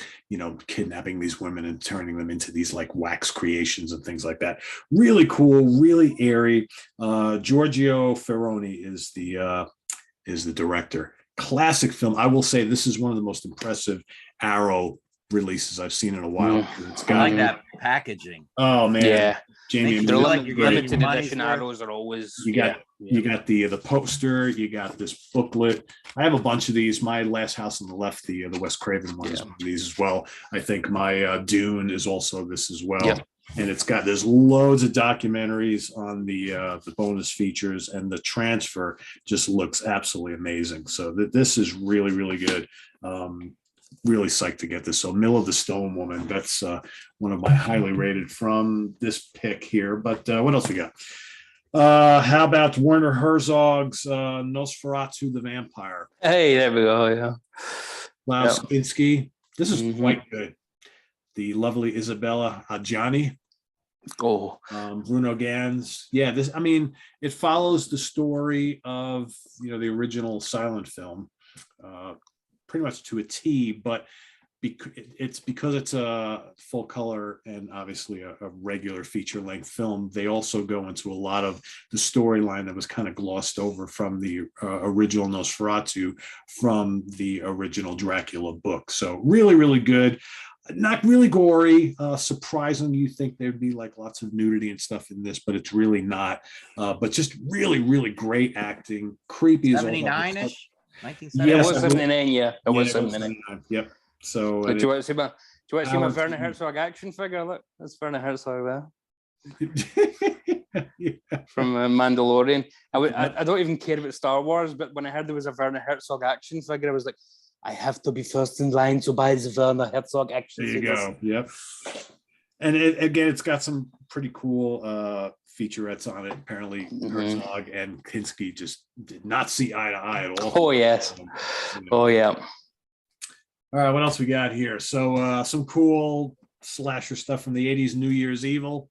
kidnapping these women and turning them into these like wax creations and things like that. Really cool, really airy. Giorgio Ferroni is the director. Classic film. I will say this is one of the most impressive Arrow releases I've seen in a while. I like that packaging. Oh man, Yeah, Jamie, they're like you're getting limited your edition money's worth. arrows are always. you got the poster, you got this booklet. I have a bunch of these. My Last House on the Left, the Wes Craven one, is one of these as well. I think my Dune is also this as well. Yep. And there's loads of documentaries on the bonus features, and the transfer just looks absolutely amazing. So this is really, really good. Really psyched to get this. So Mill of the Stone Woman, that's one of my highly rated from this pick here. But what else we got? How about Werner Herzog's Nosferatu the Vampire? Hey, there we go. Yeah. Klaus Kinski. This is quite good. The lovely Isabella Adjani. Oh, Bruno Ganz. Yeah, it follows the story of the original silent film, pretty much to a T, but because it's a full color and obviously a regular feature length film, they also go into a lot of the storyline that was kind of glossed over from the original Nosferatu, from the original Dracula book. So really, really good. Not really gory. Surprising, you think there'd be like lots of nudity and stuff in this, but it's really not. But just really, really great acting. Creepy as all. 79-ish? 1979? yeah, it was 79. Yeah, it was 79. Yep. So do you want to see my Werner Herzog action figure? Look, that's Werner Herzog there. From Mandalorian. I don't even care about Star Wars, but when I heard there was a Werner Herzog action figure, I was like, I have to be first in line to buy the Werner Herzog action figures. There you go. Yep. And it's got some pretty cool featurettes on it. Apparently, Herzog and Kinski just did not see eye to eye at all. Oh yes. Oh yeah. All right, what else we got here? So some cool slasher stuff from the 80s, New Year's Evil.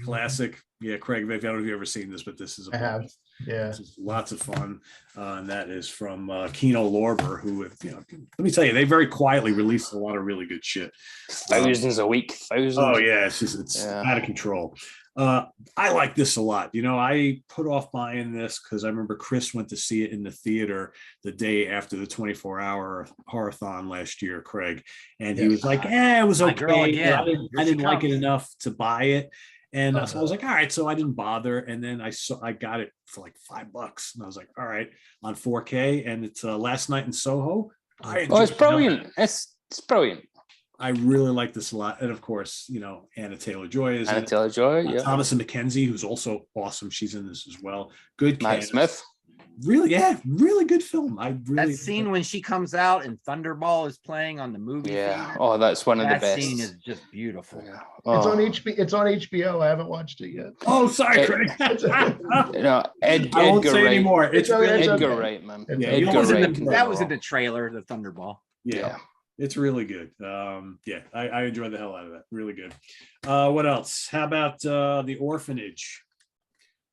Classic. Yeah, Craig, I don't know if you've ever seen this, but this is I have. Yeah, this is lots of fun. And that is from Kino Lorber, who, let me tell you, they very quietly released a lot of really good shit. Thousands a week. Thousands. Oh yeah, it's out of control. I like this a lot. I put off buying this because I remember Chris went to see it in the theater the day after the 24-hour horathon last year, Craig, and he was like, it was okay. I didn't like it enough to buy it. And so I was like, all right, so I didn't bother. And then I got it for like $5. And I was like, all right, on 4K. And it's Last Night in Soho. It's brilliant. It's brilliant. I really like this a lot. And of course, Anna Taylor-Joy is Anna Taylor-Joy, yeah. Thomasin McKenzie, who's also awesome. She's in this as well. Good. Matt Smith. Really, really good film. That scene when she comes out and Thunderball is playing on the movie. Yeah. Oh, that's one of the best. That scene is just beautiful. Yeah. It's on HBO. I haven't watched it yet. Oh, sorry, Craig. Edgar I won't say Wright. anymore. It's Edgar Wright, man. Yeah, Edgar Wright. That was in the trailer, the Thunderball. Yeah. It's really good. I enjoyed the hell out of that. Really good. What else? How about The Orphanage?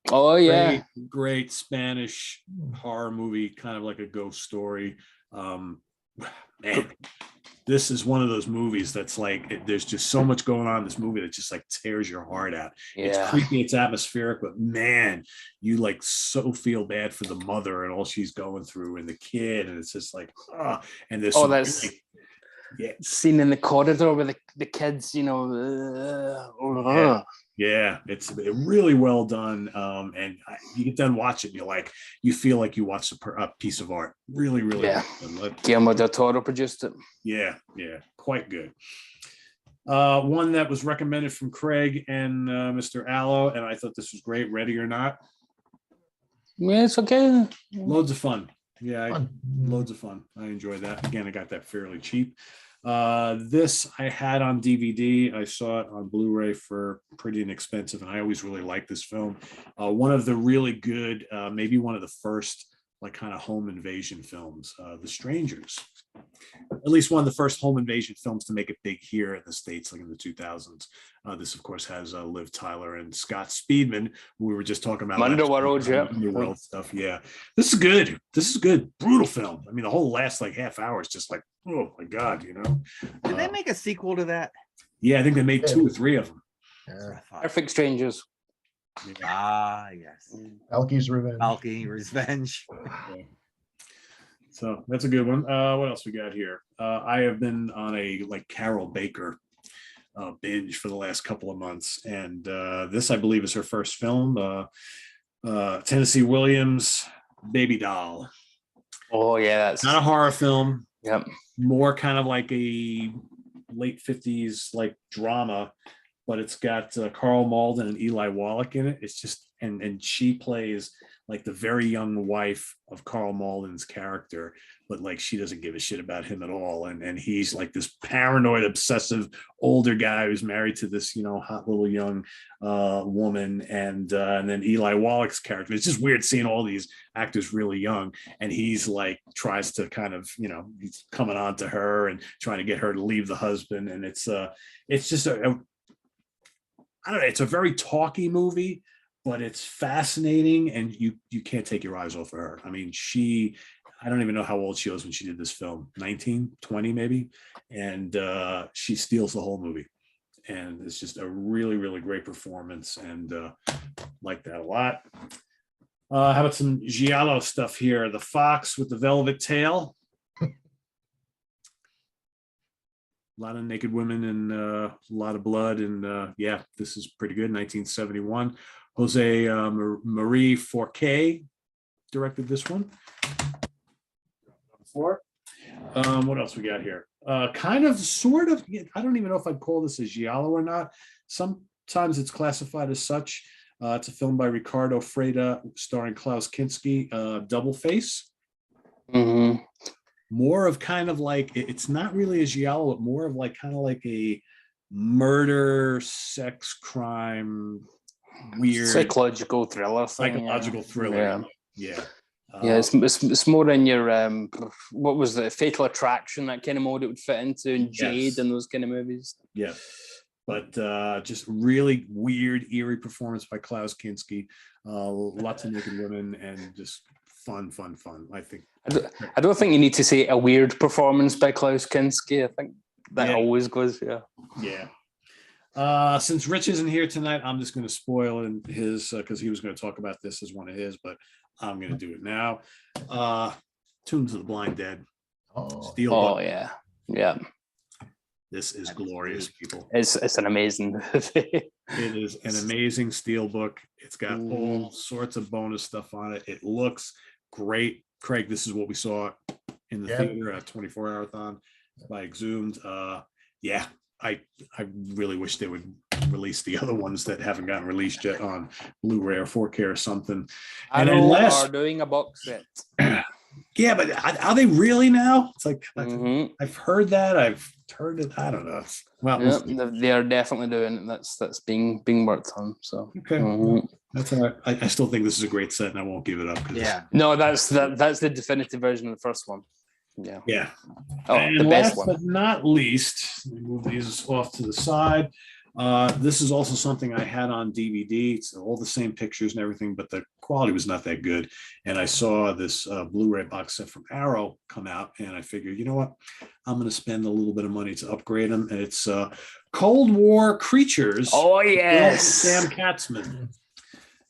Oh yeah, great Spanish horror movie, kind of like a ghost story. Man, this is one of those movies that's like there's just so much going on in this movie that just like tears your heart out. It's creepy, it's atmospheric, but man, you like so feel bad for the mother and all she's going through and the kid, and it's just like and this scene in the corridor with the kids, it's really well done. And you get done watching, you feel like you watched a piece of art. Really, really good. Guillermo del Toro produced it. Yeah, quite good. One that was recommended from Craig and Mr. Allo, and I thought this was great. Ready or Not? Yeah, it's okay. Loads of fun. Loads of fun. I enjoyed that. Again, I got that fairly cheap. This I had on DVD. I saw it on Blu-ray for pretty inexpensive, and I always really liked this film. One of the really good, maybe one of the first like kind of home invasion films, The Strangers. At least one of the first home invasion films to make it big here in the States, like in the 2000s. This, of course, has Liv Tyler and Scott Speedman, who we were just talking about. Underworld, Underworld stuff, yeah. This is good. Brutal film. I mean, the whole last like half hour is just like, oh my God, Did they make a sequel to that? Yeah, I think they made 2 or 3 of them. Perfect Strangers. Yes. Alky's Revenge. Alky Revenge. So that's a good one. What else we got here? I have been on a like Carol Baker binge for the last couple of months. And this, I believe, is her first film. Tennessee Williams, Baby Doll. Oh yeah, that's not a horror film. Yep. More kind of like a late 50s like drama, but it's got Carl Malden and Eli Wallach in it. It's just and she plays like the very young wife of Carl Malden's character, but like she doesn't give a shit about him at all. And he's like this paranoid, obsessive older guy who's married to this, hot little young woman. And then Eli Wallach's character. It's just weird seeing all these actors really young. And he's like tries to kind of, he's coming on to her and trying to get her to leave the husband. And it's just I don't know, it's a very talky movie, but it's fascinating, and you can't take your eyes off of her. I mean, I don't even know how old she was when she did this film, 19, 20 maybe, and she steals the whole movie. And it's just a really, really great performance, and like that a lot. How about some Giallo stuff here? The Fox with the Velvet Tail. A lot of naked women and a lot of blood, and yeah, this is pretty good. 1971. Jose Marie Forqué directed this one. What else we got here? Kind of, sort of, I don't even know if I'd call this a giallo or not. Sometimes it's classified as such. It's a film by Ricardo Freda starring Klaus Kinski, Double Face. Mm-hmm. More of kind of like, it's not really a giallo, but more of like kind of like a murder, sex, crime, weird psychological thriller. Thriller. Yeah. It's more in your what was the Fatal Attraction, that kind of mode it would fit into, and Jade and those kind of movies. Yeah, but just really weird, eerie performance by Klaus Kinski. Lots of naked women and just fun. I think. I don't think you need to say a weird performance by Klaus Kinski. I think that always goes. Yeah. Since Rich isn't here tonight, I'm just going to spoil his because he was going to talk about this as one of his, but I'm going to do it now. Tombs of the Blind Dead. Oh yeah. This is glorious, people. It's an amazing movie. It is an amazing steel book. It's got all sorts of bonus stuff on it. It looks great. Craig, this is what we saw in the theater at 24-hour-thon by Exhumed. I really wish they would release the other ones that haven't gotten released yet on Blu-ray or 4K or something. And unless are doing a box set. Yeah, but are they really now? It's like I've heard that. I've heard it. I don't know. Well, they are definitely doing it. That's being worked on. So okay, that's all right. I still think this is a great set, and I won't give it up. No, that's the definitive version of the first one. Yeah. Oh, and the best last one. but not least, let me move these off to the side. This is also something I had on DVD. It's all the same pictures and everything, but the quality was not that good. And I saw this Blu-ray box set from Arrow come out, and I figured, you know what? I'm going to spend a little bit of money to upgrade them. And it's Cold War Creatures. Oh, yes. Sam Katzman.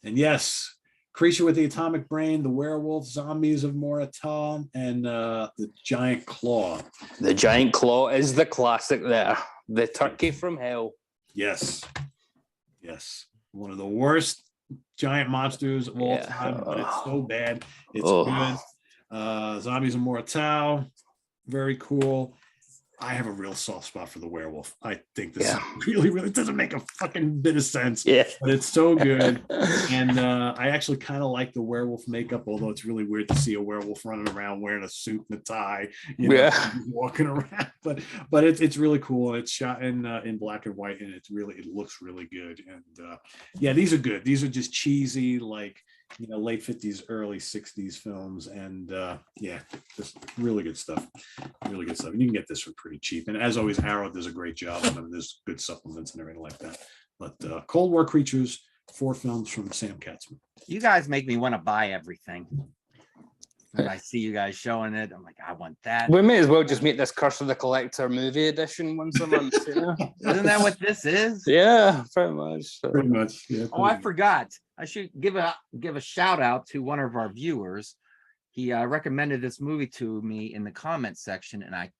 And yes, Creature with the Atomic Brain, The Werewolf, Zombies of Moratal, and The Giant Claw. The Giant Claw is the classic there. The Turkey from Hell. Yes. One of the worst giant monsters of all time, but it's so bad. It's good. Zombies of Moratal, very cool. I have a real soft spot for the werewolf. I think this really, really doesn't make a fucking bit of sense. Yeah. But it's so good. And I actually kind of like the werewolf makeup, although it's really weird to see a werewolf running around wearing a suit and a tie, walking around. But it's really cool. It's shot in black and white, and it looks really good. And these are good. These are just cheesy, like, late 50s, early 60s films. And just really good stuff. Really good stuff. And you can get this for pretty cheap. And as always, Arrow does a great job on them. There's good supplements and everything like that. But Cold War Creatures, 4 films from Sam Katzman. You guys make me want to buy everything. When I see you guys showing it, I'm like, I want that. We may as well just make this Curse of the Collector movie edition once a month. Isn't that what this is? Yeah, pretty much. Pretty much. Yeah. I forgot. I should give a shout out to one of our viewers. He recommended this movie to me in the comments section, and I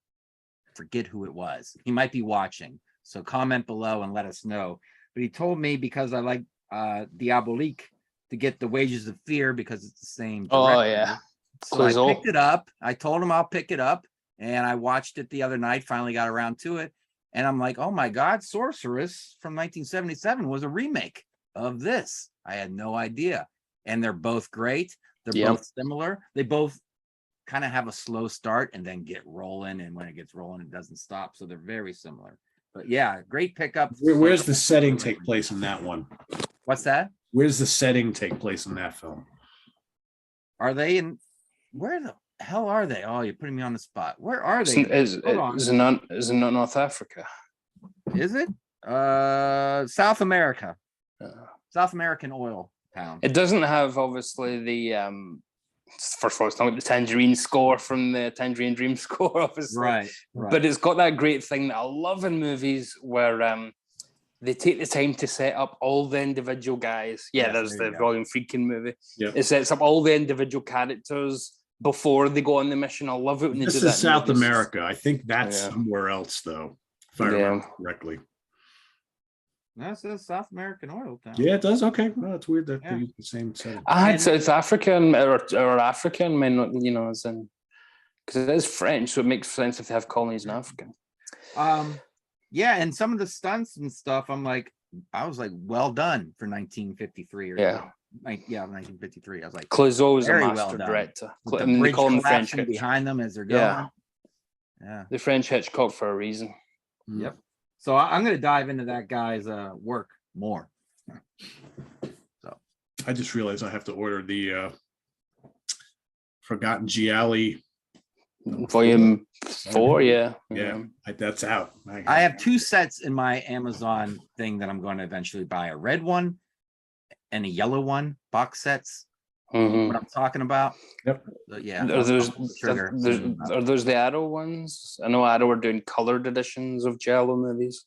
forget who it was. He might be watching. So comment below and let us know. But he told me because I like Diabolique to get The Wages of Fear because it's the same director. Oh yeah. So I picked it up. I told him I'll pick it up, and I watched it the other night. Finally got around to it, and I'm like, oh my God, Sorceress from 1977 was a remake of this. I had no idea, and they're both great. They're both similar. They both kind of have a slow start and then get rolling, and when it gets rolling, it doesn't stop. So they're very similar. But yeah, great pickup. Where's the setting take place in that one? What's that? Where's the setting take place in that film? Are they in? Where the hell are they? Oh, you're putting me on the spot. Where are they? Is it not North Africa? Is it? South America. South American oil town. It doesn't have obviously the first of all, it's not like the Tangerine score from the Tangerine Dream score, obviously. Right. But it's got that great thing that I love in movies where they take the time to set up all the individual guys. Yeah, there's the William Friedkin movie. Yep. It sets up all the individual characters before they go on the mission. I love it when they do that. This is South America. I think that's somewhere else, though, if I remember correctly. That's a South American oil town. Yeah, it does. Okay. Well, it's weird that they use the same setting. I had South African or African, as in, because it is French, so it makes sense if they have colonies in Africa. Yeah, and some of the stunts and stuff, I was like, well done for 1953 or 1953. I was like, Clouseau was a master director. And they call him French behind them as they're going. Yeah, the French Hitchcock for a reason. Yep. So I'm going to dive into that guy's work more. So I just realized I have to order the Forgotten Gialli Volume 4. Yeah, that's out. I have 2 sets in my Amazon thing that I'm going to eventually buy: a red one and a yellow one, box sets. What I'm talking about. Yep. So, yeah. Are those the Arrow ones? I know Arrow are doing colored editions of Giallo movies.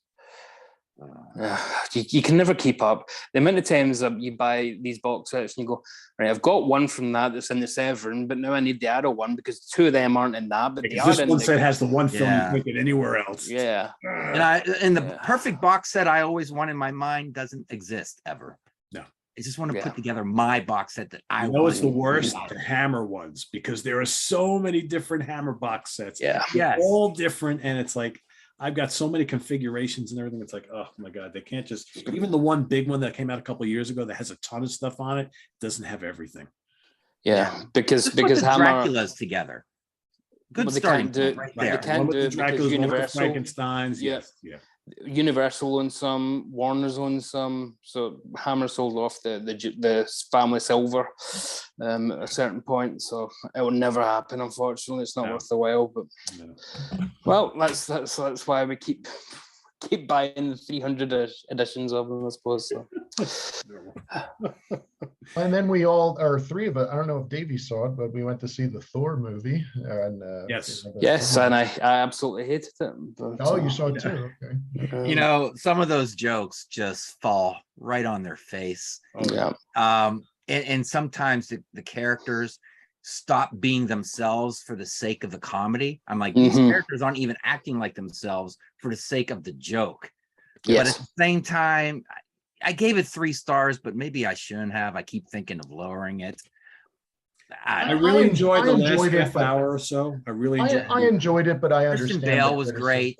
You can never keep up. The amount of times you buy these box sets and you go, right, I've got one from that's in the Severn, but now I need the Arrow one because 2 of them aren't in that. But this one set has the one film you can't get anywhere else. Yeah. And the perfect box set I always want in my mind doesn't exist ever. No. I just want to put together my box set that I know. It's the worst, the Hammer ones, because there are so many different Hammer box sets. Yeah. All different. And it's like, I've got so many configurations and everything. It's like, oh my God, they can't just, even the one big one that came out a couple of years ago that has a ton of stuff on it doesn't have everything. Yeah. Because Hammer Dracula's together. Good starting point right there. They can't do it because Universal. Frankenstein's. Yes. Yeah. Universal owns some, Warner's owns some, so Hammer sold off the family silver at a certain point, so it will never happen. Unfortunately, it's not worth the while. But well, that's why we keep buying the 300 editions of them, I suppose. So. And then we all, or 3 of it, I don't know if Davey saw it, but we went to see the Thor movie. And yes, and I absolutely hated it. But, you saw it too. Okay. Some of those jokes just fall right on their face. And sometimes the characters stop being themselves for the sake of the comedy. I'm like, these characters aren't even acting like themselves for the sake of the joke. But at the same time, I gave it 3 stars, but maybe I shouldn't have. I keep thinking of lowering it. I really enjoyed the last half hour or so. I really enjoyed it. I enjoyed it, but I understand. Christian Bale was great.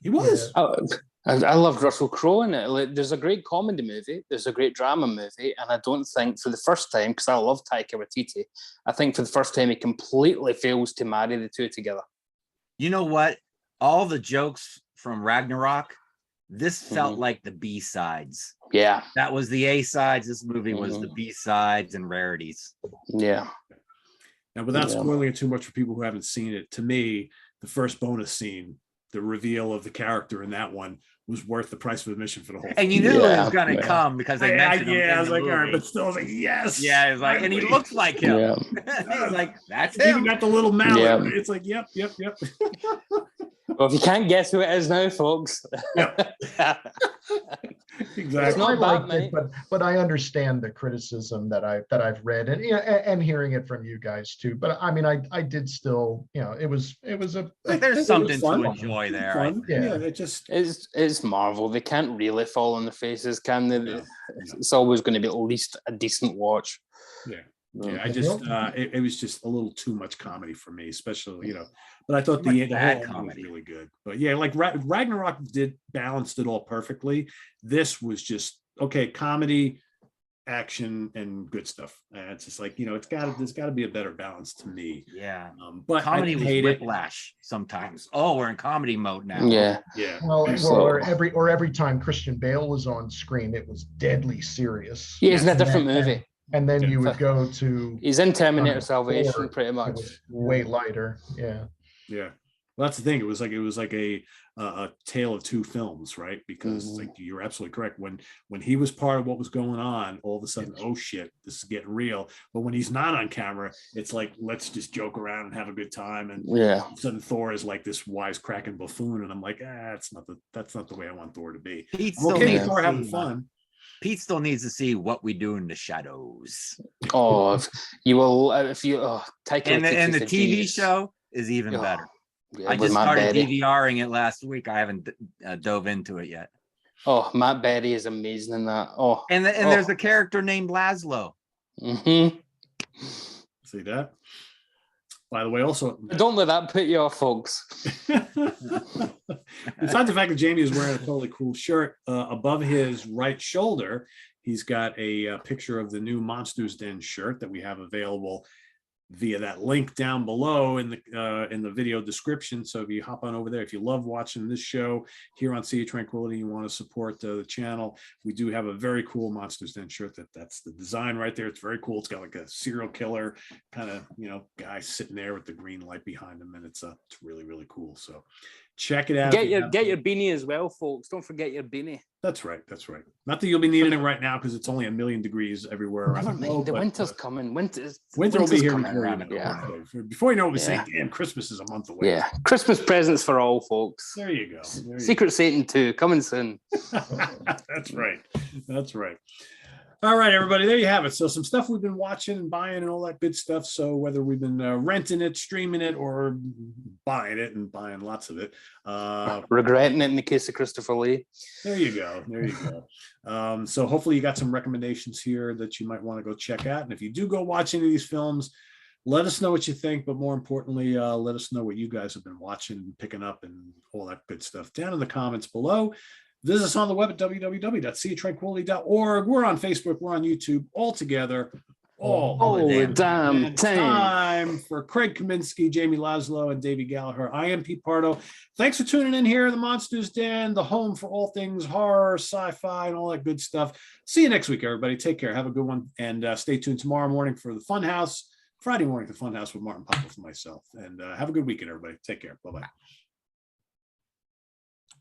He was. I loved Russell Crowe in it. Like, there's a great comedy movie, there's a great drama movie, and I don't think for the first time, because I love Taika Waititi, I think for the first time he completely fails to marry the 2 together. You know what? All the jokes from Ragnarok, this felt like the B-sides. Yeah. That was the A-sides. This movie was the B-sides and rarities. Yeah. Now, without spoiling it too much for people who haven't seen it, to me, the first bonus scene, the reveal of the character in that one, was worth the price of admission for the whole. And you knew it was going to come because they mentioned him. I was like, all right, but still, I was like, yes. Yeah, it's like, and he looks like him. Yeah. He's like, that's him. Even got the little mallet. Yeah. It's like, yep. Well, if you can't guess who it is now, folks. Exactly. It's not I bad, mate. but I understand the criticism that I've read, and and hearing it from you guys too. But I mean, I did still, it was a There's something to enjoy there. Fun. Yeah. It just It's Marvel. They can't really fall on their faces, can they? No. It's always going to be at least a decent watch. Yeah. I just it was just a little too much comedy for me, especially but I thought the whole comedy was really good. But yeah, like Ragnarok balanced it all perfectly. This was just okay, comedy, action, and good stuff. And it's just like there's got to be a better balance to me. Yeah. But comedy I was whiplash sometimes. Oh, we're in comedy mode now. Yeah. Well, or every time Christian Bale was on screen, it was deadly serious. Yeah, it's in a different movie. And then you would go to he's in Terminator Salvation, pretty much. It was way lighter. Yeah. Yeah. Well, that's the thing. It was like a tale of two films, right? Because like you're absolutely correct. When he was part of what was going on, all of a sudden, oh shit, this is getting real. But when he's not on camera, it's like let's just joke around and have a good time. And all of a sudden Thor is like this wisecracking buffoon, and I'm like, that's not the way I want Thor to be. Thor having fun. Pete still needs to see What We Do in the Shadows. Oh, if you take and the TV show is even better. Yeah, I just started DVRing it last week. I haven't dove into it yet. Oh, Matt Berry is amazing in that. Oh, and there's a character named Lazlo. Mm-hmm. See that? By the way, also don't let that put you off, folks. Besides the fact that Jamie is wearing a totally cool shirt, above his right shoulder, he's got a picture of the new Monsters Den shirt that we have available via that link down below in the video description. So if you hop on over there, if you love watching this show here on Sea of Tranquility, you want to support the channel, we do have a very cool Monsters Den shirt. That's the design right there. It's very cool. It's got like a serial killer kind of guy sitting there with the green light behind him, and it's really, really cool. So check it out. Get your beanie as well, folks. Don't forget your beanie. That's right. Not that you'll be needing it right now because it's only 1,000,000 degrees everywhere. Never mind. The winter's coming. Winter will be here before you know it, we say, damn, Christmas is a month away. Yeah, Christmas presents for all, folks. There you go. Secret Satan 2 coming soon. That's right. All right, everybody, there you have it. So some stuff we've been watching and buying and all that good stuff. So whether we've been renting it, streaming it, or buying it and buying lots of it. Regretting it in the case of Christopher Lee. There you go. So hopefully you got some recommendations here that you might want to go check out. And if you do go watch any of these films, let us know what you think. But more importantly, let us know what you guys have been watching and picking up and all that good stuff down in the comments below. Visit us on the web at www.seatranquility.org. We're on Facebook. We're on YouTube all together. All the damn time. For Craig Kaminski, Jamie Lazlo, and Davy Gallgher, I am Pete Pardo. Thanks for tuning in here, the Monsters Den, the home for all things horror, sci-fi, and all that good stuff. See you next week, everybody. Take care. Have a good one. And stay tuned tomorrow morning for the Funhouse. Friday morning, the Funhouse with Martin Popple and myself. And have a good weekend, everybody. Take care. Bye-bye.